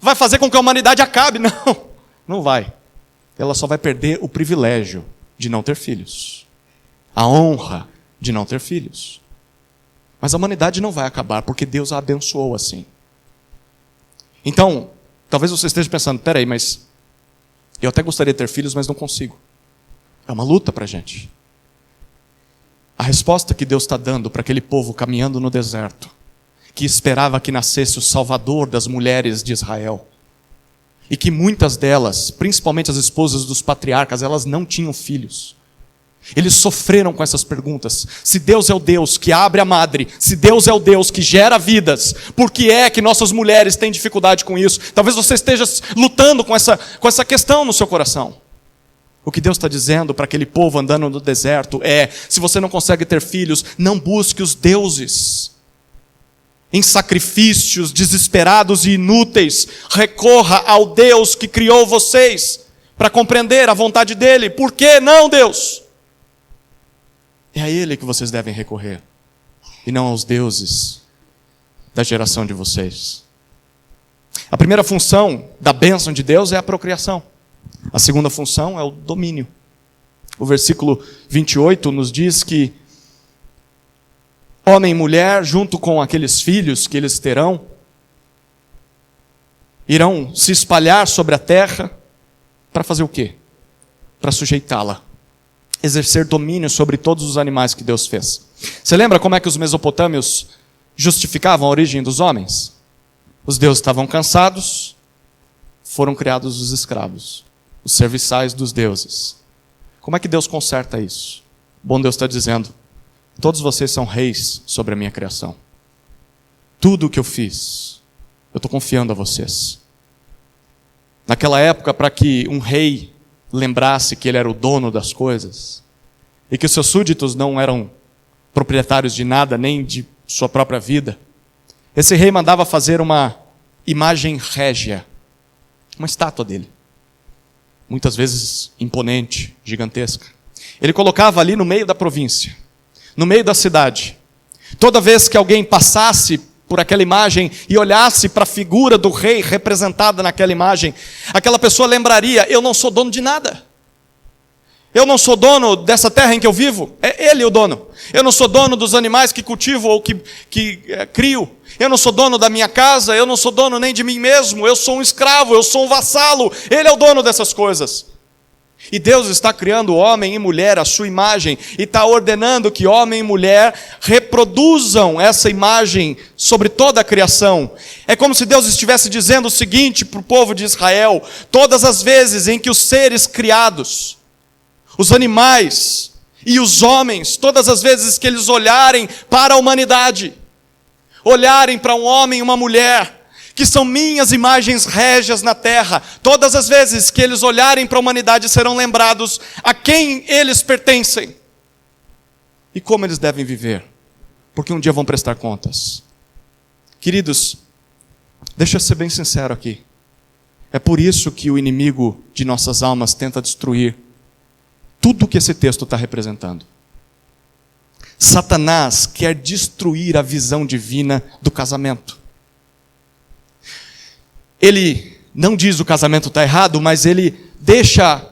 vai fazer com que a humanidade acabe. Não, não vai. Ela só vai perder o privilégio de não ter filhos. A honra de não ter filhos. Mas a humanidade não vai acabar, porque Deus a abençoou assim. Então, talvez você esteja pensando: peraí, mas eu até gostaria de ter filhos, mas não consigo. É uma luta para a gente. A resposta que Deus está dando para aquele povo caminhando no deserto, que esperava que nascesse o Salvador das mulheres de Israel, e que muitas delas, principalmente as esposas dos patriarcas, elas não tinham filhos. Eles sofreram com essas perguntas. Se Deus é o Deus que abre a madre, se Deus é o Deus que gera vidas, por que é que nossas mulheres têm dificuldade com isso? Talvez você esteja lutando com essa questão no seu coração. O que Deus está dizendo para aquele povo andando no deserto é: se você não consegue ter filhos, não busque os deuses em sacrifícios desesperados e inúteis. Recorra ao Deus que criou vocês para compreender a vontade dele. Por que não, Deus? É a Ele que vocês devem recorrer, e não aos deuses da geração de vocês. A primeira função da bênção de Deus é a procriação. A segunda função é o domínio. O versículo 28 nos diz que homem e mulher, junto com aqueles filhos que eles terão, irão se espalhar sobre a terra para fazer o quê? Para sujeitá-la. Exercer domínio sobre todos os animais que Deus fez. Você lembra como é que os mesopotâmios justificavam a origem dos homens? Os deuses estavam cansados, foram criados os escravos, os serviçais dos deuses. Como é que Deus conserta isso? Bom, Deus está dizendo: Todos vocês são reis sobre a minha criação. Tudo o que eu fiz, eu estou confiando a vocês. Naquela época, para que um rei lembrasse que ele era o dono das coisas, e que os seus súditos não eram proprietários de nada, nem de sua própria vida, esse rei mandava fazer uma imagem régia, uma estátua dele, muitas vezes imponente, gigantesca. Ele colocava ali no meio da província, no meio da cidade. Toda vez que alguém passasse por aquela imagem e olhasse para a figura do rei representada naquela imagem, aquela pessoa lembraria: eu não sou dono de nada. Eu não sou dono dessa terra em que eu vivo, é Ele o dono. Eu não sou dono dos animais que cultivo ou que crio. Eu não sou dono da minha casa, eu não sou dono nem de mim mesmo. Eu sou um escravo, eu sou um vassalo. Ele é o dono dessas coisas. E Deus está criando homem e mulher à sua imagem e está ordenando que homem e mulher reproduzam essa imagem sobre toda a criação. É como se Deus estivesse dizendo o seguinte para o povo de Israel: todas as vezes em que os seres criados, os animais e os homens, todas as vezes que eles olharem para a humanidade, olharem para um homem e uma mulher, que são minhas imagens régias na terra, todas as vezes que eles olharem para a humanidade serão lembrados a quem eles pertencem e como eles devem viver, porque um dia vão prestar contas. Queridos, deixa eu ser bem sincero aqui, é por isso que o inimigo de nossas almas tenta destruir tudo o que esse texto está representando. Satanás quer destruir a visão divina do casamento. Ele não diz o casamento está errado, mas ele deixa,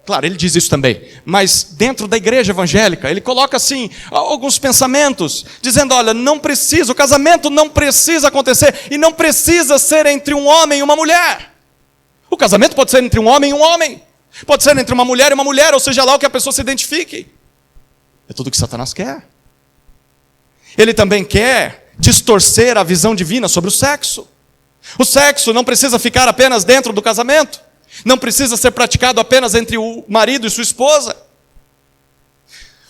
claro, ele diz isso também, mas dentro da igreja evangélica, ele coloca assim, alguns pensamentos, dizendo: olha, não precisa, o casamento não precisa acontecer, e não precisa ser entre um homem e uma mulher. O casamento pode ser entre um homem e um homem, pode ser entre uma mulher e uma mulher, ou seja lá o que a pessoa se identifique. É tudo o que Satanás quer. Ele também quer distorcer a visão divina sobre o sexo. O sexo não precisa ficar apenas dentro do casamento, não precisa ser praticado apenas entre o marido e sua esposa.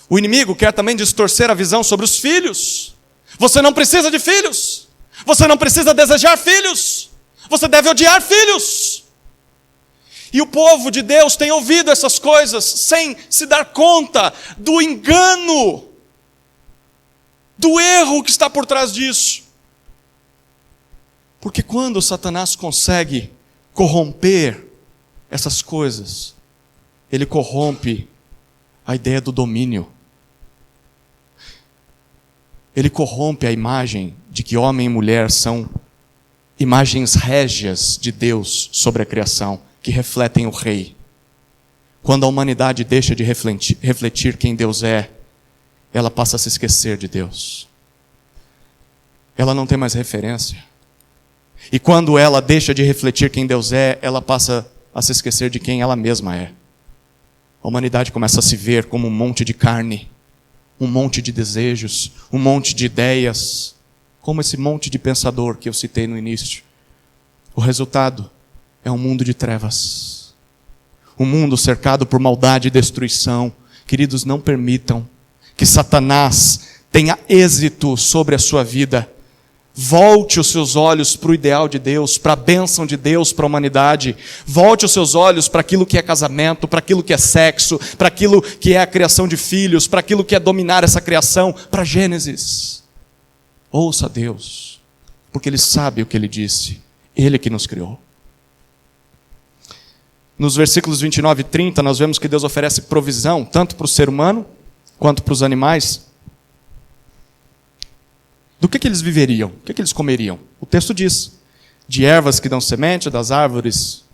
O inimigo quer também distorcer a visão sobre os filhos. Você não precisa de filhos, você não precisa desejar filhos, você deve odiar filhos. E o povo de Deus tem ouvido essas coisas sem se dar conta do engano, do erro que está por trás disso. Porque quando Satanás consegue corromper essas coisas, ele corrompe a ideia do domínio. Ele corrompe a imagem de que homem e mulher são imagens régias de Deus sobre a criação, que refletem o Rei. Quando a humanidade deixa de refletir quem Deus é, ela passa a se esquecer de Deus. Ela não tem mais referência. E quando ela deixa de refletir quem Deus é, ela passa a se esquecer de quem ela mesma é. A humanidade começa a se ver como um monte de carne, um monte de desejos, um monte de ideias, como esse monte de pensador que eu citei no início. O resultado é um mundo de trevas. Um mundo cercado por maldade e destruição. Queridos, não permitam que Satanás tenha êxito sobre a sua vida. Volte os seus olhos para o ideal de Deus, para a bênção de Deus para a humanidade. Volte os seus olhos para aquilo que é casamento, para aquilo que é sexo, para aquilo que é a criação de filhos, para aquilo que é dominar essa criação, para Gênesis. Ouça Deus, porque Ele sabe o que Ele disse, Ele que nos criou. Nos versículos 29 e 30, nós vemos que Deus oferece provisão, tanto para o ser humano, quanto para os animais. Do que eles viveriam? O que eles comeriam? O texto diz: de ervas que dão semente, das árvores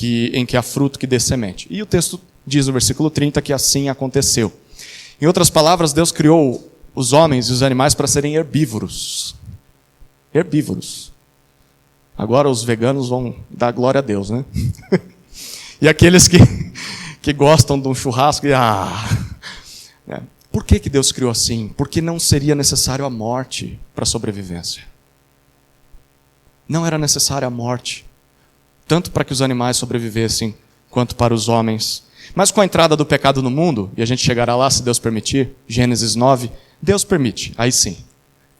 em que há fruto que dê semente. E o texto diz no versículo 30 que assim aconteceu. Em outras palavras, Deus criou os homens e os animais para serem herbívoros. Herbívoros. Agora os veganos vão dar glória a Deus, né? E aqueles que gostam de um churrasco, Por que Deus criou assim? Porque não seria necessário a morte para a sobrevivência. Não era necessária a morte, tanto para que os animais sobrevivessem, quanto para os homens. Mas com a entrada do pecado no mundo, e a gente chegará lá se Deus permitir, Gênesis 9, Deus permite, aí sim.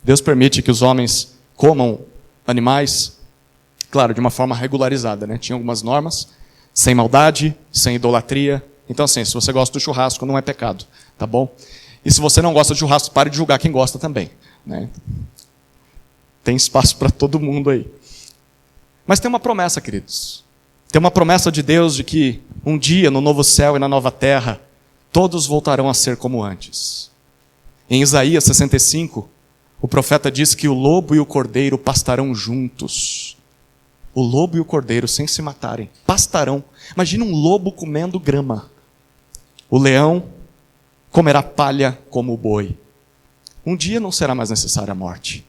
Deus permite que os homens comam animais, claro, de uma forma regularizada, né? Tinha algumas normas, sem maldade, sem idolatria. Então assim, se você gosta do churrasco, não é pecado, tá bom? E se você não gosta de churrasco, pare de julgar quem gosta também, né? Tem espaço para todo mundo aí. Mas tem uma promessa, queridos. Tem uma promessa de Deus de que um dia, no novo céu e na nova terra, todos voltarão a ser como antes. Em Isaías 65, o profeta diz que o lobo e o cordeiro pastarão juntos. O lobo e o cordeiro, sem se matarem, pastarão. Imagina um lobo comendo grama. O leão comerá palha como o boi. Um dia não será mais necessária a morte.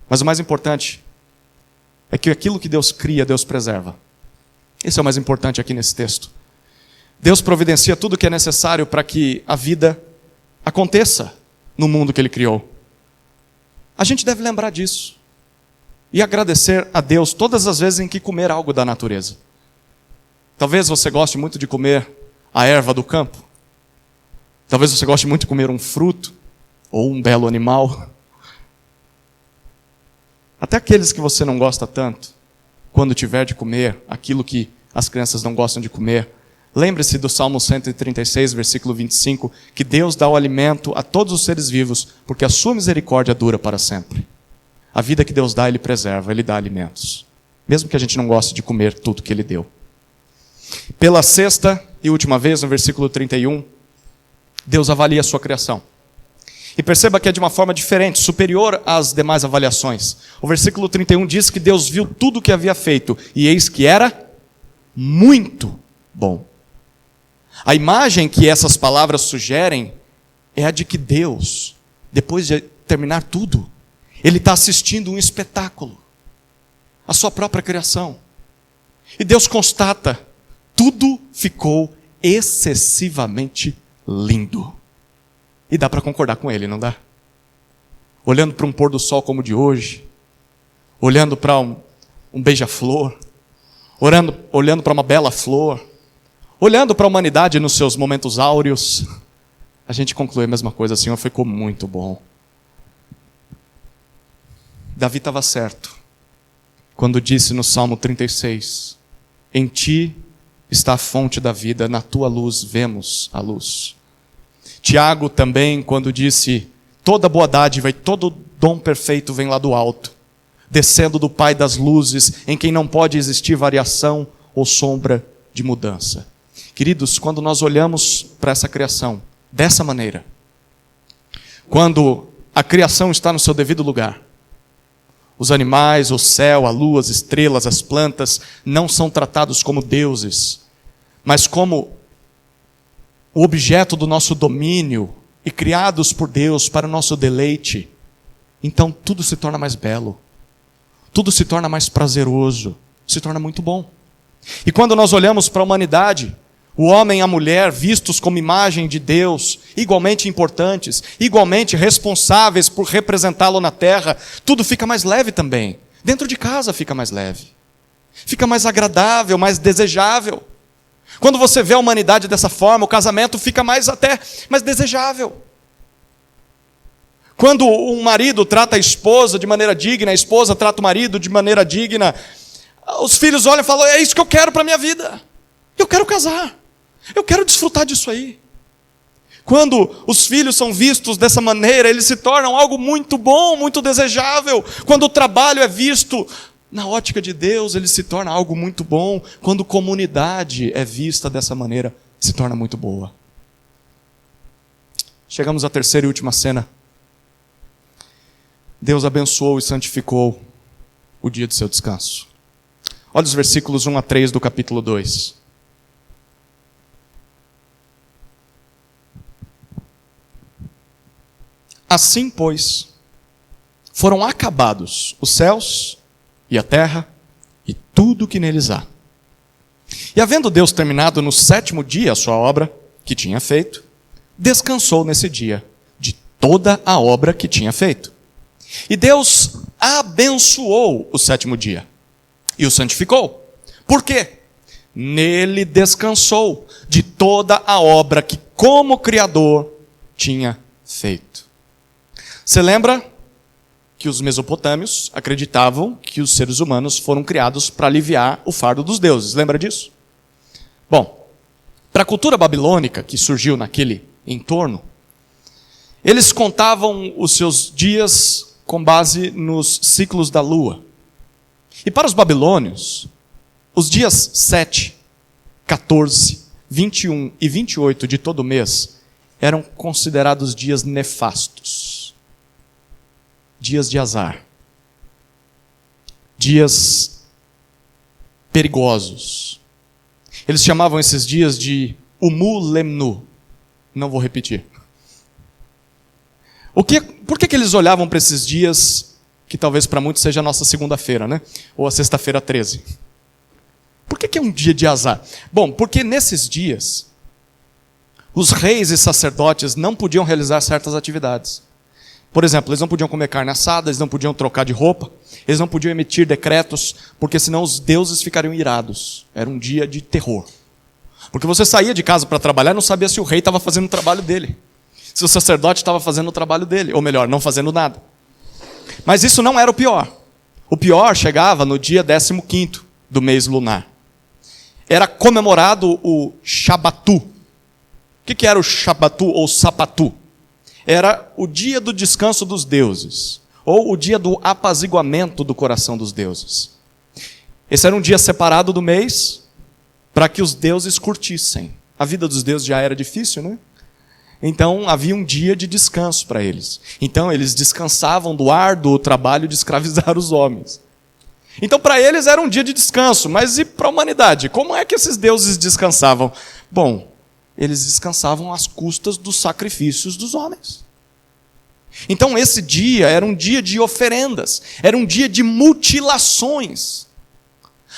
Mas o mais importante é que aquilo que Deus cria, Deus preserva. Esse é o mais importante aqui nesse texto. Deus providencia tudo o que é necessário para que a vida aconteça no mundo que Ele criou. A gente deve lembrar disso e agradecer a Deus todas as vezes em que comer algo da natureza. Talvez você goste muito de comer a erva do campo. Talvez você goste muito de comer um fruto ou um belo animal. Até aqueles que você não gosta tanto, quando tiver de comer aquilo que as crianças não gostam de comer, lembre-se do Salmo 136, versículo 25, que Deus dá o alimento a todos os seres vivos, porque a sua misericórdia dura para sempre. A vida que Deus dá, Ele preserva, Ele dá alimentos. Mesmo que a gente não goste de comer tudo que Ele deu. Pela sexta e última vez, no versículo 31, Deus avalia a sua criação. E perceba que é de uma forma diferente, superior às demais avaliações. O versículo 31 diz que Deus viu tudo o que havia feito, e eis que era muito bom. A imagem que essas palavras sugerem é a de que Deus, depois de terminar tudo, Ele está assistindo um espetáculo, a sua própria criação. E Deus constata, tudo ficou excessivamente lindo. E dá para concordar com Ele, não dá? Olhando para um pôr do sol como o de hoje, olhando para um beija-flor, olhando para uma bela flor, olhando para a humanidade nos seus momentos áureos, a gente conclui a mesma coisa, Senhor, ficou muito bom. Davi estava certo quando disse no Salmo 36, em Ti está a fonte da vida, na Tua luz vemos a luz. Tiago também, quando disse, toda boa dádiva e todo dom perfeito vem lá do alto, descendo do Pai das luzes, em quem não pode existir variação ou sombra de mudança. Queridos, quando nós olhamos para essa criação dessa maneira, quando a criação está no seu devido lugar, os animais, o céu, a lua, as estrelas, as plantas, não são tratados como deuses, mas como o objeto do nosso domínio e criados por Deus para o nosso deleite, então tudo se torna mais belo, tudo se torna mais prazeroso, se torna muito bom. E quando nós olhamos para a humanidade, o homem e a mulher vistos como imagem de Deus, igualmente importantes, igualmente responsáveis por representá-lo na terra, tudo fica mais leve também. Dentro de casa fica mais leve, fica mais agradável, mais desejável. Quando você vê a humanidade dessa forma, o casamento fica mais desejável. Quando um marido trata a esposa de maneira digna, a esposa trata o marido de maneira digna, os filhos olham e falam, é isso que eu quero para a minha vida. Eu quero casar. Eu quero desfrutar disso aí. Quando os filhos são vistos dessa maneira, eles se tornam algo muito bom, muito desejável. Quando o trabalho é visto na ótica de Deus, ele se torna algo muito bom. Quando comunidade é vista dessa maneira, se torna muito boa. Chegamos à terceira e última cena. Deus abençoou e santificou o dia de seu descanso. Olha os versículos 1 a 3 do capítulo 2. Assim, pois, foram acabados os céus e a terra, e tudo o que neles há. E havendo Deus terminado no sétimo dia a sua obra, que tinha feito, descansou nesse dia de toda a obra que tinha feito. E Deus abençoou o sétimo dia, e o santificou. Por quê? Nele descansou de toda a obra que como Criador tinha feito. Você lembra que os mesopotâmios acreditavam que os seres humanos foram criados para aliviar o fardo dos deuses. Lembra disso? Bom, para a cultura babilônica que surgiu naquele entorno, eles contavam os seus dias com base nos ciclos da lua. E para os babilônios, os dias 7, 14, 21 e 28 de todo mês eram considerados dias nefastos. Dias de azar. Dias perigosos. Eles chamavam esses dias de Umu Lemnu. Não vou repetir. Por que eles olhavam para esses dias, que talvez para muitos seja a nossa segunda-feira, né? Ou a sexta-feira 13? Por que é um dia de azar? Bom, porque nesses dias, os reis e sacerdotes não podiam realizar certas atividades. Por exemplo, eles não podiam comer carne assada, eles não podiam trocar de roupa, eles não podiam emitir decretos, porque senão os deuses ficariam irados. Era um dia de terror. Porque você saía de casa para trabalhar e não sabia se o rei estava fazendo o trabalho dele. Se o sacerdote estava fazendo o trabalho dele, ou melhor, não fazendo nada. Mas isso não era o pior. O pior chegava no dia 15º do mês lunar. Era comemorado o Shabatu. O que era o Shabatu ou Sapatu? Era o dia do descanso dos deuses, ou o dia do apaziguamento do coração dos deuses. Esse era um dia separado do mês para que os deuses curtissem. A vida dos deuses já era difícil, né? Então havia um dia de descanso para eles. Então eles descansavam do árduo trabalho de escravizar os homens. Então para eles era um dia de descanso, mas e para a humanidade? Como é que esses deuses descansavam? Bom, eles descansavam às custas dos sacrifícios dos homens. Então esse dia era um dia de oferendas, era um dia de mutilações.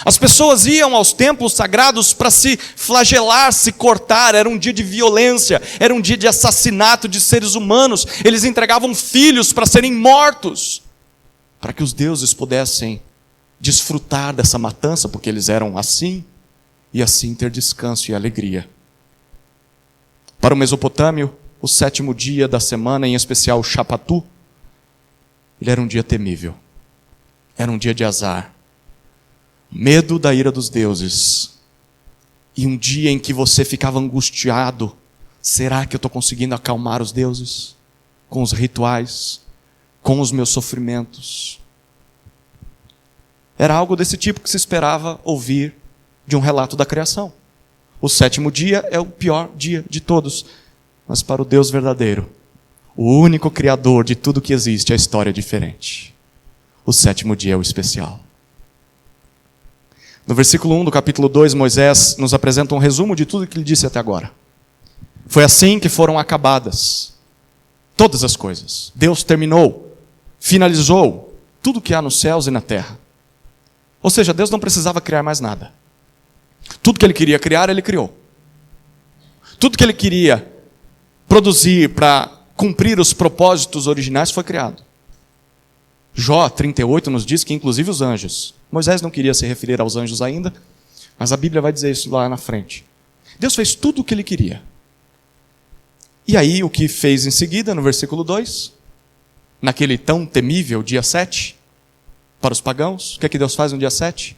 As pessoas iam aos templos sagrados para se flagelar, se cortar, era um dia de violência, era um dia de assassinato de seres humanos. Eles entregavam filhos para serem mortos, para que os deuses pudessem desfrutar dessa matança, porque eles eram assim, e assim ter descanso e alegria. Para o Mesopotâmio, o 7º dia da semana, em especial o Shapatu, ele era um dia temível. Era um dia de azar. Medo da ira dos deuses. E um dia em que você ficava angustiado. Será que eu estou conseguindo acalmar os deuses? Com os rituais? Com os meus sofrimentos? Era algo desse tipo que se esperava ouvir de um relato da criação. O 7º dia é o pior dia de todos. Mas para o Deus verdadeiro, o único criador de tudo que existe, a história é diferente. O 7º dia é o especial. No versículo 1 do capítulo 2, Moisés nos apresenta um resumo de tudo que ele disse até agora. Foi assim que foram acabadas todas as coisas. Deus terminou, finalizou tudo que há nos céus e na terra. Ou seja, Deus não precisava criar mais nada. Tudo que ele queria criar, ele criou. Tudo que ele queria produzir para cumprir os propósitos originais foi criado. Jó 38 nos diz que inclusive os anjos. Moisés não queria se referir aos anjos ainda, mas a Bíblia vai dizer isso lá na frente. Deus fez tudo o que ele queria. E aí o que fez em seguida, no versículo 2, naquele tão temível dia 7, para os pagãos, o que é que Deus faz no dia 7?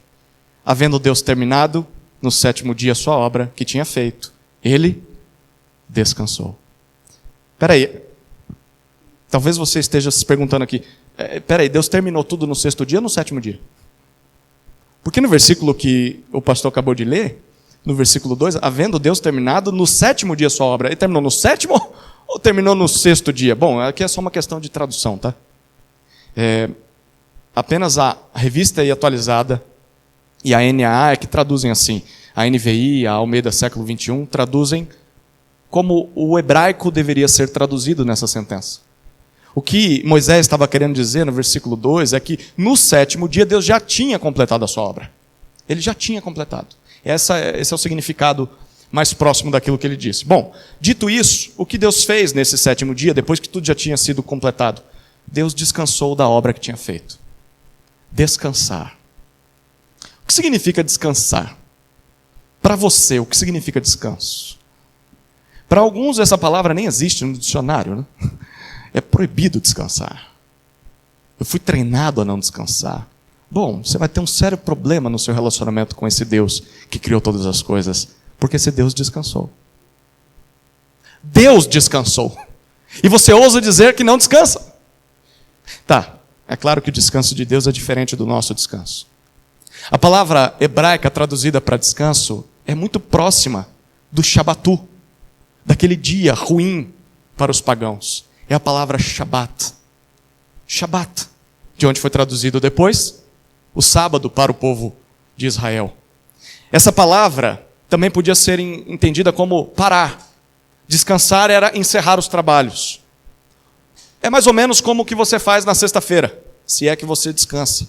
Havendo Deus terminado no 7º dia a sua obra que tinha feito, ele descansou. Espera aí, talvez você esteja se perguntando aqui, espera aí, Deus terminou tudo no 6º dia ou no 7º dia? Porque no versículo que o pastor acabou de ler, no versículo 2, havendo Deus terminado no 7º dia a sua obra, ele terminou no 7º ou terminou no 6º dia? Bom, aqui é só uma questão de tradução, tá? Apenas a Revista e Atualizada e a NAA é que traduzem assim. A NVI, a Almeida século XXI, traduzem como o hebraico deveria ser traduzido nessa sentença. O que Moisés estava querendo dizer no versículo 2 é que no 7º dia Deus já tinha completado a sua obra. Ele já tinha completado. Esse é o significado mais próximo daquilo que ele disse. Bom, dito isso, o que Deus fez nesse 7º dia, depois que tudo já tinha sido completado? Deus descansou da obra que tinha feito. Descansar. O que significa descansar? Para você, o que significa descanso? Para alguns essa palavra nem existe no dicionário, né? é proibido descansar. Eu fui treinado a não descansar. Bom, você vai ter um sério problema no seu relacionamento com esse Deus que criou todas as coisas, porque esse Deus descansou. Deus descansou. E você ousa dizer que não descansa. Tá, é claro que o descanso de Deus é diferente do nosso descanso. A palavra hebraica traduzida para descanso é muito próxima do Shabatu, daquele dia ruim para os pagãos. É a palavra Shabat. Shabat, de onde foi traduzido depois o sábado para o povo de Israel. Essa palavra também podia ser entendida como parar. Descansar era encerrar os trabalhos. É mais ou menos como o que você faz na sexta-feira, se é que você descansa.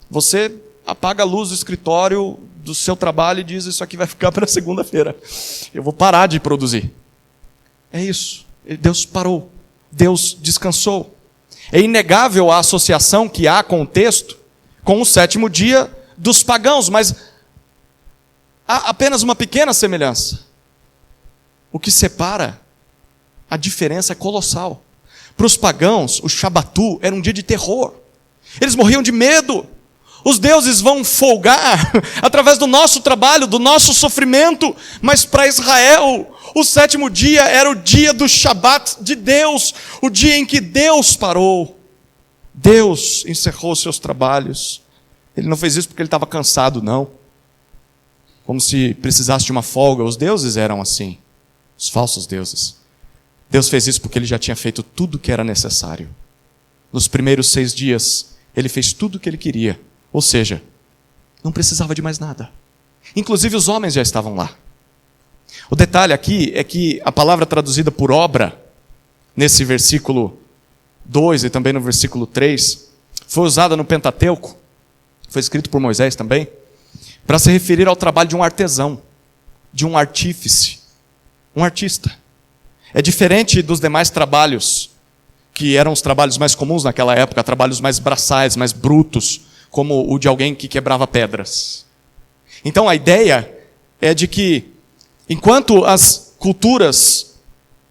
Você apaga a luz do escritório do seu trabalho e diz: isso aqui vai ficar para segunda-feira. Eu vou parar de produzir. É isso. Deus parou. Deus descansou. É inegável a associação que há com o texto com o sétimo dia dos pagãos, mas há apenas uma pequena semelhança. O que separa, a diferença é colossal. Para os pagãos, o Shabatu era um dia de terror. Eles morriam de medo. Os deuses vão folgar através do nosso trabalho, do nosso sofrimento. Mas para Israel, o sétimo dia era o dia do Shabat de Deus, o dia em que Deus parou. Deus encerrou seus trabalhos. Ele não fez isso porque ele estava cansado, não. Como se precisasse de uma folga. Os deuses eram assim, os falsos deuses. Deus fez isso porque ele já tinha feito tudo o que era necessário. Nos primeiros 6 dias, ele fez tudo o que ele queria. Ou seja, não precisava de mais nada. Inclusive os homens já estavam lá. O detalhe aqui é que a palavra traduzida por obra, nesse versículo 2 e também no versículo 3, foi usada no Pentateuco, foi escrito por Moisés também, para se referir ao trabalho de um artesão, de um artífice, um artista. É diferente dos demais trabalhos, que eram os trabalhos mais comuns naquela época, trabalhos mais braçais, mais brutos, como o de alguém que quebrava pedras. Então a ideia é de que, enquanto as culturas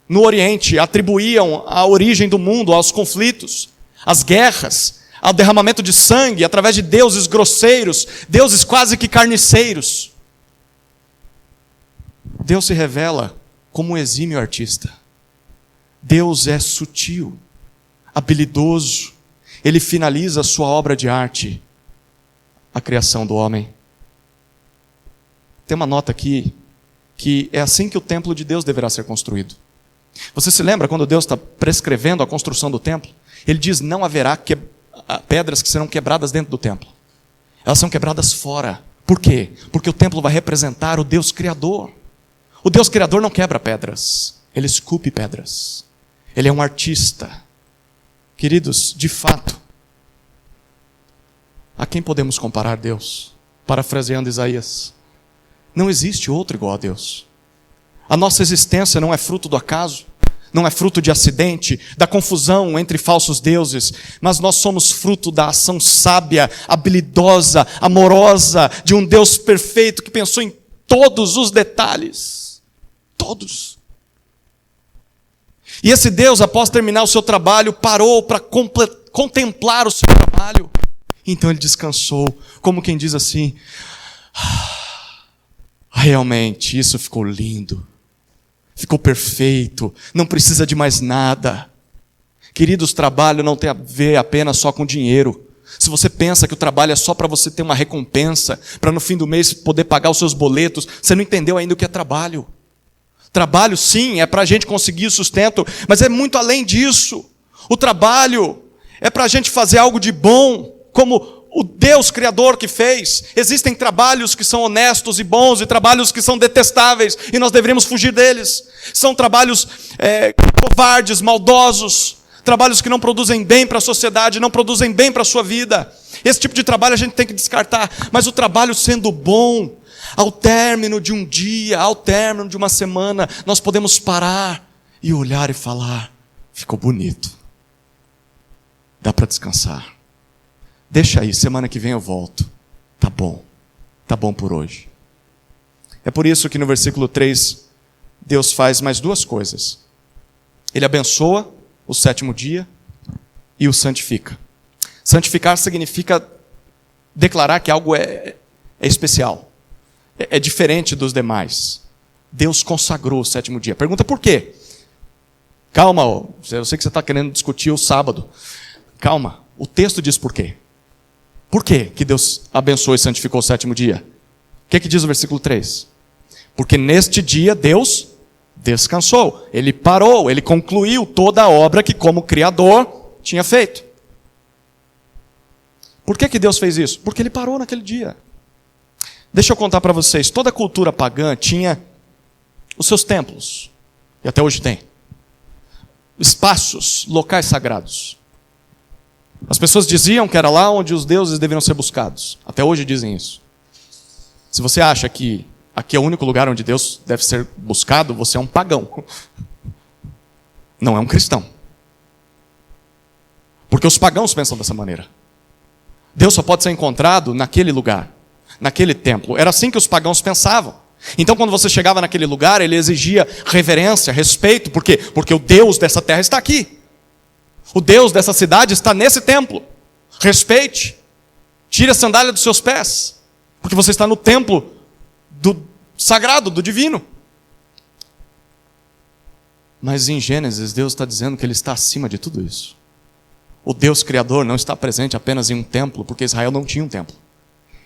no Oriente atribuíam a origem do mundo aos conflitos, às guerras, ao derramamento de sangue, através de deuses grosseiros, deuses quase que carniceiros, Deus se revela como um exímio artista. Deus é sutil, habilidoso. Ele finaliza a sua obra de arte, a criação do homem. Tem uma nota aqui, que é assim que o templo de Deus deverá ser construído. Você se lembra quando Deus está prescrevendo a construção do templo? Ele diz: não haverá pedras que serão quebradas dentro do templo. Elas são quebradas fora. Por quê? Porque o templo vai representar o Deus Criador. O Deus Criador não quebra pedras, Ele esculpe pedras. Ele é um artista. Queridos, de fato, a quem podemos comparar Deus? Parafraseando Isaías, não existe outro igual a Deus. A nossa existência não é fruto do acaso, não é fruto de acidente, da confusão entre falsos deuses, mas nós somos fruto da ação sábia, habilidosa, amorosa, de um Deus perfeito que pensou em todos os detalhes. Todos. E esse Deus, após terminar o seu trabalho, parou para contemplar o seu trabalho. Então ele descansou, como quem diz assim: realmente, isso ficou lindo. Ficou perfeito, não precisa de mais nada. Queridos, trabalho não tem a ver apenas só com dinheiro. Se você pensa que o trabalho é só para você ter uma recompensa, para no fim do mês poder pagar os seus boletos, você não entendeu ainda o que é trabalho. Trabalho, sim, é para a gente conseguir o sustento, mas é muito além disso. O trabalho é para a gente fazer algo de bom, como o Deus Criador que fez. Existem trabalhos que são honestos e bons, e trabalhos que são detestáveis, e nós deveríamos fugir deles. São trabalhos covardes, maldosos, trabalhos que não produzem bem para a sociedade, não produzem bem para a sua vida. Esse tipo de trabalho a gente tem que descartar, mas o trabalho sendo bom, ao término de um dia, ao término de uma semana, nós podemos parar e olhar e falar: ficou bonito, dá para descansar. Deixa aí, semana que vem eu volto. Tá bom por hoje. É por isso que no versículo 3, Deus faz mais 2 coisas. Ele abençoa o sétimo dia e o santifica. Santificar significa declarar que algo é especial, é diferente dos demais. Deus consagrou o sétimo dia. Pergunta por quê? Calma, eu sei que você está querendo discutir o sábado. Calma, o texto diz por quê. Por quê que Deus abençoou e santificou o sétimo dia? O que diz o versículo 3? Porque neste dia Deus descansou. Ele parou, ele concluiu toda a obra que como Criador tinha feito. Por que Deus fez isso? Porque ele parou naquele dia. Deixa eu contar para vocês, toda cultura pagã tinha os seus templos, e até hoje tem, espaços, locais sagrados. As pessoas diziam que era lá onde os deuses deveriam ser buscados. Até hoje dizem isso. Se você acha que aqui é o único lugar onde Deus deve ser buscado, você é um pagão. Não é um cristão. Porque os pagãos pensam dessa maneira. Deus só pode ser encontrado naquele lugar, naquele templo. Era assim que os pagãos pensavam. Então, quando você chegava naquele lugar, ele exigia reverência, respeito. Por quê? Porque o Deus dessa terra está aqui. O Deus dessa cidade está nesse templo. Respeite. Tire a sandália dos seus pés. Porque você está no templo do sagrado, do divino. Mas em Gênesis, Deus está dizendo que Ele está acima de tudo isso. O Deus Criador não está presente apenas em um templo, porque Israel não tinha um templo.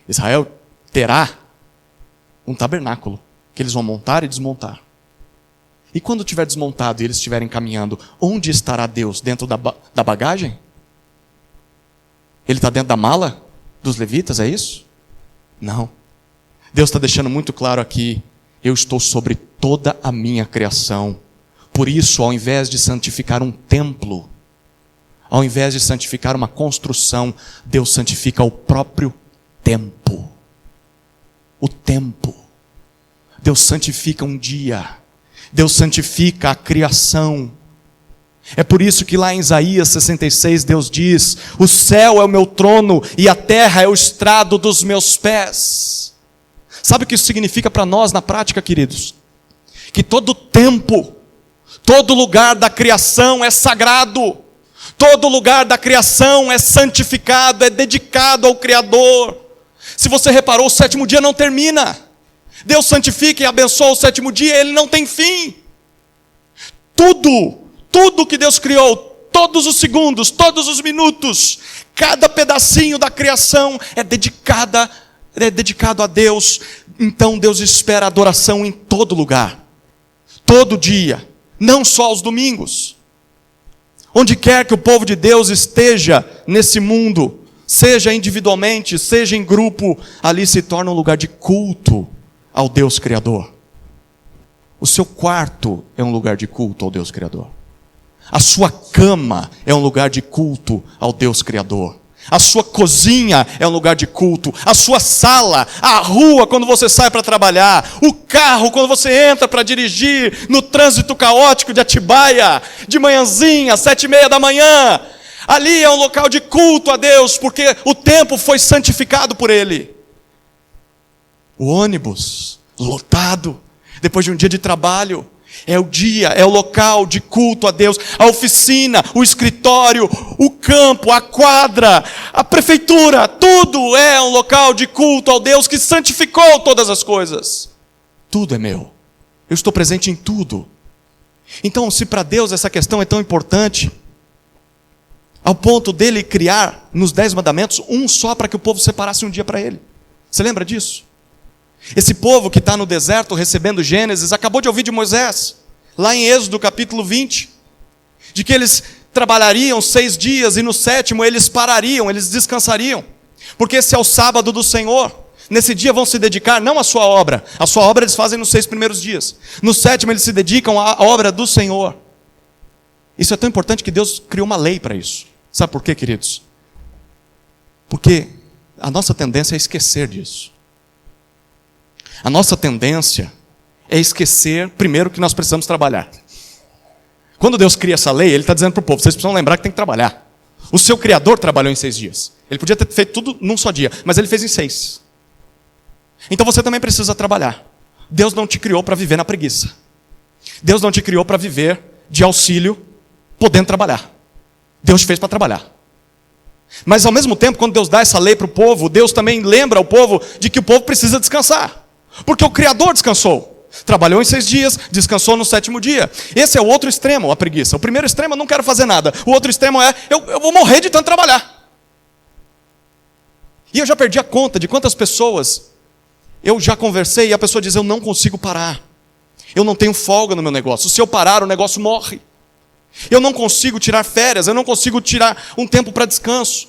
Israel terá um tabernáculo, que eles vão montar e desmontar. E quando tiver desmontado e eles estiverem caminhando, onde estará Deus? Dentro da bagagem? Ele está dentro da mala dos levitas, é isso? Não. Deus está deixando muito claro aqui, eu estou sobre toda a minha criação. Por isso, ao invés de santificar um templo, ao invés de santificar uma construção, Deus santifica o próprio tempo. O tempo. Deus santifica um dia. Deus santifica a criação. É por isso que lá em Isaías 66 Deus diz: o céu é o meu trono e a terra é o estrado dos meus pés. Sabe o que isso significa para nós na prática, queridos? Que todo tempo, todo lugar da criação é sagrado. Todo lugar da criação é santificado, é dedicado ao Criador. Se você reparou, o sétimo dia não termina. Deus santifica e abençoa o sétimo dia, ele não tem fim. Tudo que Deus criou, todos os segundos, todos os minutos, cada pedacinho da criação é dedicado a Deus. Então Deus espera adoração em todo lugar, todo dia, não só aos domingos. Onde quer que o povo de Deus esteja nesse mundo, seja individualmente, seja em grupo, ali se torna um lugar de culto ao Deus Criador. O seu quarto é um lugar de culto ao Deus Criador. A sua cama é um lugar de culto ao Deus Criador. A sua cozinha é um lugar de culto. A sua sala, a rua quando você sai para trabalhar, o carro quando você entra para dirigir no trânsito caótico de Atibaia, de manhãzinha, 7:30 da manhã. Ali é um local de culto a Deus, porque o tempo foi santificado por Ele. O ônibus lotado, depois de um dia de trabalho, é o dia, é o local de culto a Deus. A oficina, o escritório, o campo, a quadra, a prefeitura, tudo é um local de culto ao Deus que santificou todas as coisas. Tudo é meu. Eu estou presente em tudo. Então, se para Deus essa questão é tão importante, ao ponto dele criar nos 10 mandamentos um só para que o povo separasse um dia para ele. Você lembra disso? Esse povo que está no deserto recebendo Gênesis, acabou de ouvir de Moisés, lá em Êxodo capítulo 20, de que eles trabalhariam 6 dias e no 7º eles parariam, eles descansariam, porque esse é o sábado do Senhor. Nesse dia vão se dedicar não à sua obra, a sua obra eles fazem nos 6 primeiros dias, no 7º eles se dedicam à obra do Senhor. Isso é tão importante que Deus criou uma lei para isso. Sabe por quê, queridos? Porque a nossa tendência é esquecer disso. A nossa tendência é esquecer, primeiro, que nós precisamos trabalhar. Quando Deus cria essa lei, Ele está dizendo para o povo, vocês precisam lembrar que tem que trabalhar. O seu Criador trabalhou em 6 dias. Ele podia ter feito tudo num só dia, mas Ele fez em 6. Então você também precisa trabalhar. Deus não te criou para viver na preguiça. Deus não te criou para viver de auxílio podendo trabalhar. Deus te fez para trabalhar. Mas ao mesmo tempo, quando Deus dá essa lei para o povo, Deus também lembra ao povo de que o povo precisa descansar. Porque o Criador descansou. Trabalhou em 6 dias, descansou no 7º dia. Esse é o outro extremo, a preguiça. O primeiro extremo, eu não quero fazer nada. O outro extremo é, eu vou morrer de tanto trabalhar. E eu já perdi a conta de quantas pessoas eu já conversei e a pessoa diz, eu não consigo parar. Eu não tenho folga no meu negócio. Se eu parar, o negócio morre. Eu não consigo tirar férias, eu não consigo tirar um tempo para descanso.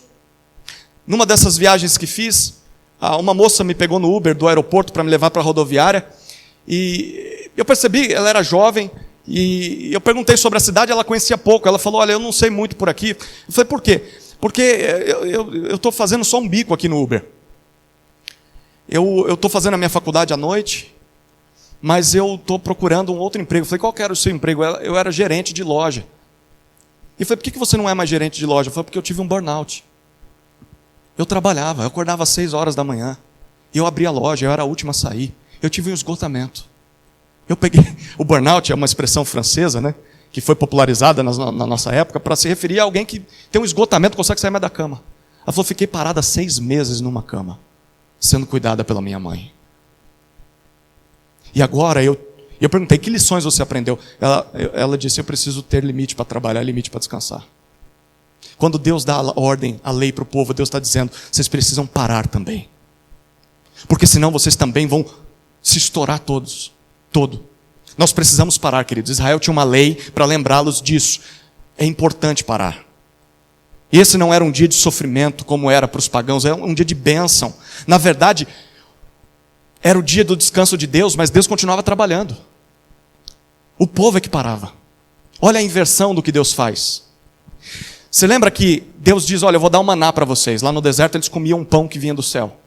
Numa dessas viagens que fiz, uma moça me pegou no Uber do aeroporto para me levar para a rodoviária. E eu percebi, ela era jovem, e eu perguntei sobre a cidade, ela conhecia pouco. Ela falou, olha, eu não sei muito por aqui. Eu falei, por quê? Porque eu estou fazendo só um bico aqui no Uber. Eu estou fazendo a minha faculdade à noite, mas eu estou procurando um outro emprego. Eu falei, qual que era o seu emprego? Eu era gerente de loja. E eu falei, por que você não é mais gerente de loja? Eu falei, porque eu tive um burnout. Eu trabalhava, eu acordava às 6 horas da manhã, e eu abria a loja, eu era a última a sair. Eu tive um esgotamento. Eu peguei, o burnout é uma expressão francesa, né, que foi popularizada na nossa época para se referir a alguém que tem um esgotamento, não consegue sair mais da cama. Ela falou, fiquei parada 6 meses numa cama, sendo cuidada pela minha mãe. E agora eu perguntei, que lições você aprendeu? Ela disse, eu preciso ter limite para trabalhar, limite para descansar. Quando Deus dá a ordem, a lei para o povo, Deus está dizendo, vocês precisam parar também. Porque senão vocês também vão se estourar todo. Nós precisamos parar, queridos. Israel tinha uma lei para lembrá-los disso. É importante parar. Esse não era um dia de sofrimento como era para os pagãos, era um dia de bênção. Na verdade, era o dia do descanso de Deus, mas Deus continuava trabalhando. O povo é que parava. Olha a inversão do que Deus faz. Você lembra que Deus diz, olha, eu vou dar um maná para vocês. Lá no deserto eles comiam um pão que vinha do céu.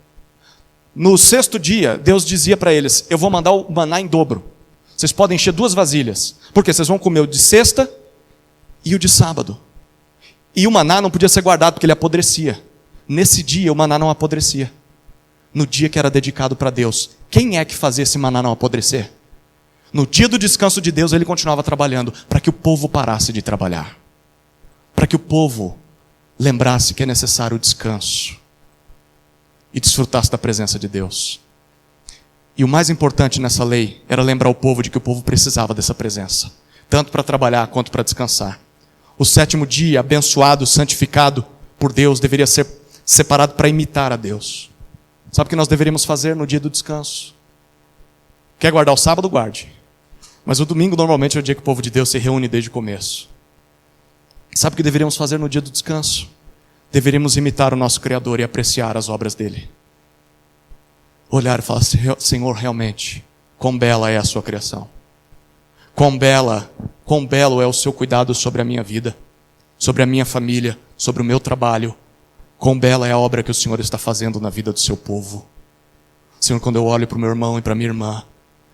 No 6º dia, Deus dizia para eles, eu vou mandar o maná em dobro. Vocês podem encher 2 vasilhas. Porque vocês vão comer o de sexta e o de sábado. E o maná não podia ser guardado porque ele apodrecia. Nesse dia o maná não apodrecia. No dia que era dedicado para Deus. Quem é que fazia esse maná não apodrecer? No dia do descanso de Deus ele continuava trabalhando para que o povo parasse de trabalhar. Para que o povo lembrasse que é necessário o descanso. E desfrutasse da presença de Deus. E o mais importante nessa lei era lembrar o povo de que o povo precisava dessa presença. Tanto para trabalhar quanto para descansar. O 7º dia, abençoado, santificado por Deus, deveria ser separado para imitar a Deus. Sabe o que nós deveríamos fazer no dia do descanso? Quer guardar o sábado? Guarde. Mas o domingo normalmente é o dia que o povo de Deus se reúne desde o começo. Sabe o que deveríamos fazer no dia do descanso? Deveríamos imitar o nosso Criador e apreciar as obras dele. Olhar e falar, Senhor, realmente, quão bela é a sua criação. Quão belo é o seu cuidado sobre a minha vida, sobre a minha família, sobre o meu trabalho. Quão bela é a obra que o Senhor está fazendo na vida do seu povo. Senhor, quando eu olho para o meu irmão e para a minha irmã,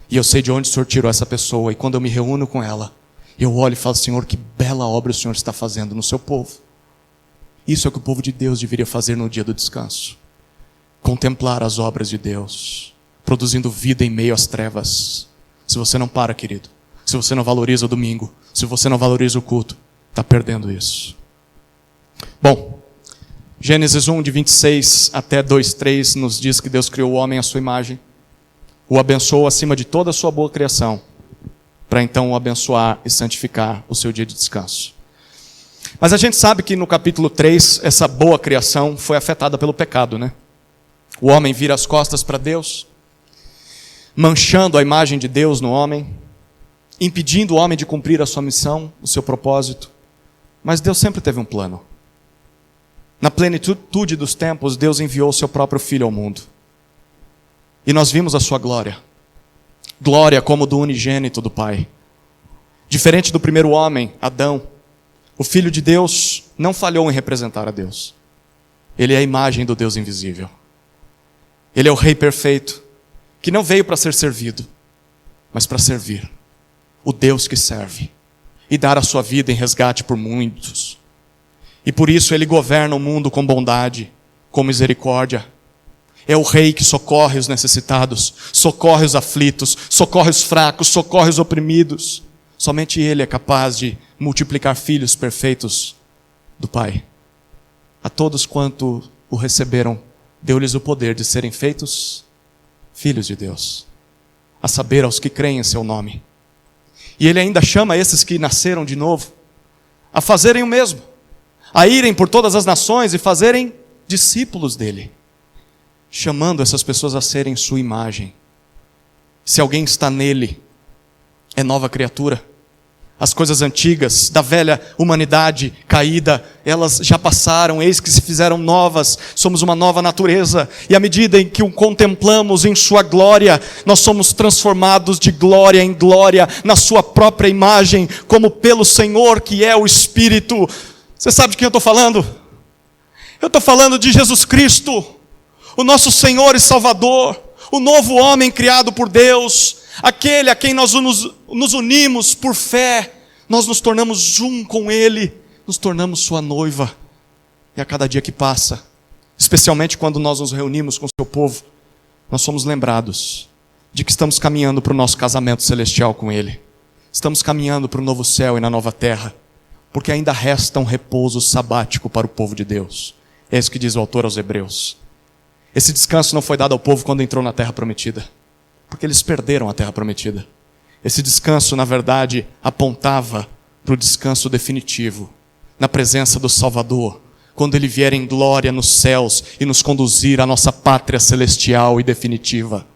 e eu sei de onde o Senhor tirou essa pessoa, e quando eu me reúno com ela, eu olho e falo, Senhor, que bela obra o Senhor está fazendo no seu povo. Isso é o que o povo de Deus deveria fazer no dia do descanso. Contemplar as obras de Deus, produzindo vida em meio às trevas. Se você não para, querido, se você não valoriza o domingo, se você não valoriza o culto, está perdendo isso. Bom, Gênesis 1, de 26 até 2:3 nos diz que Deus criou o homem à sua imagem, o abençoou acima de toda a sua boa criação, para então o abençoar e santificar o seu dia de descanso. Mas a gente sabe que no capítulo 3, essa boa criação foi afetada pelo pecado, né? O homem vira as costas para Deus, manchando a imagem de Deus no homem, impedindo o homem de cumprir a sua missão, o seu propósito. Mas Deus sempre teve um plano. Na plenitude dos tempos, Deus enviou o seu próprio Filho ao mundo. E nós vimos a sua glória. Glória como do unigênito do Pai. Diferente do primeiro homem, Adão, o Filho de Deus não falhou em representar a Deus. Ele é a imagem do Deus invisível. Ele é o Rei perfeito, que não veio para ser servido, mas para servir. O Deus que serve e dar a sua vida em resgate por muitos. E por isso ele governa o mundo com bondade, com misericórdia. É o Rei que socorre os necessitados, socorre os aflitos, socorre os fracos, socorre os oprimidos. Somente Ele é capaz de multiplicar filhos perfeitos do Pai. A todos quanto o receberam, deu-lhes o poder de serem feitos filhos de Deus, a saber, aos que creem em seu nome. E ele ainda chama esses que nasceram de novo a fazerem o mesmo, a irem por todas as nações e fazerem discípulos dele, chamando essas pessoas a serem sua imagem. Se alguém está nele, é nova criatura. As coisas antigas da velha humanidade caída, elas já passaram, eis que se fizeram novas. Somos uma nova natureza, e à medida em que o contemplamos em sua glória, nós somos transformados de glória em glória, na sua própria imagem, como pelo Senhor que é o Espírito. Você sabe de quem eu estou falando? Eu estou falando de Jesus Cristo, o nosso Senhor e Salvador, o novo homem criado por Deus, aquele a quem nós nos unimos por fé. Nós nos tornamos um com Ele, nos tornamos sua noiva. E a cada dia que passa, especialmente quando nós nos reunimos com o seu povo, nós somos lembrados de que estamos caminhando para o nosso casamento celestial com Ele. Estamos caminhando para o novo céu e na nova terra, porque ainda resta um repouso sabático para o povo de Deus. É isso que diz o autor aos Hebreus. Esse descanso não foi dado ao povo quando entrou na terra prometida, porque eles perderam a terra prometida. Esse descanso, na verdade, apontava para o descanso definitivo, na presença do Salvador, quando Ele vier em glória nos céus e nos conduzir à nossa pátria celestial e definitiva.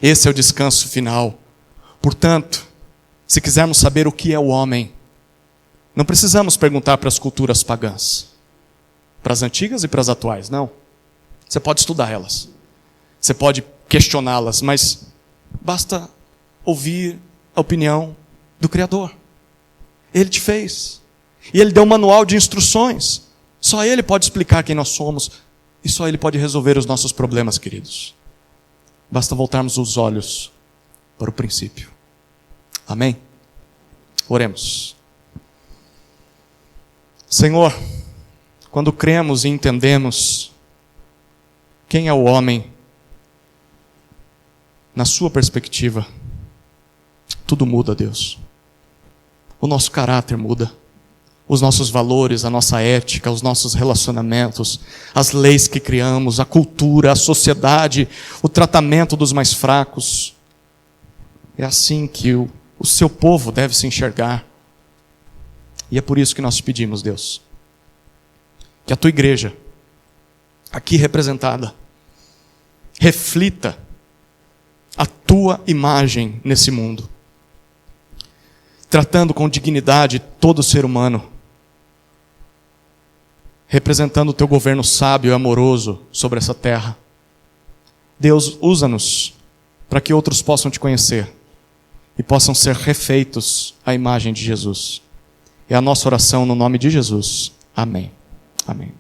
Esse é o descanso final. Portanto, se quisermos saber o que é o homem, não precisamos perguntar para as culturas pagãs, para as antigas e para as atuais, não. Você pode estudar elas, você pode questioná-las, mas basta ouvir a opinião do Criador. Ele te fez, e Ele deu um manual de instruções. Só Ele pode explicar quem nós somos, e só Ele pode resolver os nossos problemas, queridos. Basta voltarmos os olhos para o princípio. Amém? Oremos. Senhor, quando cremos e entendemos quem é o homem, na sua perspectiva, tudo muda, Deus. O nosso caráter muda, os nossos valores, a nossa ética, os nossos relacionamentos, as leis que criamos, a cultura, a sociedade, o tratamento dos mais fracos. É assim que o seu povo deve se enxergar. E é por isso que nós te pedimos, Deus, que a tua igreja, aqui representada, reflita a tua imagem nesse mundo, tratando com dignidade todo ser humano, representando o teu governo sábio e amoroso sobre essa terra. Deus, usa-nos para que outros possam te conhecer e possam ser refeitos à imagem de Jesus. É a nossa oração no nome de Jesus. Amém. Amém.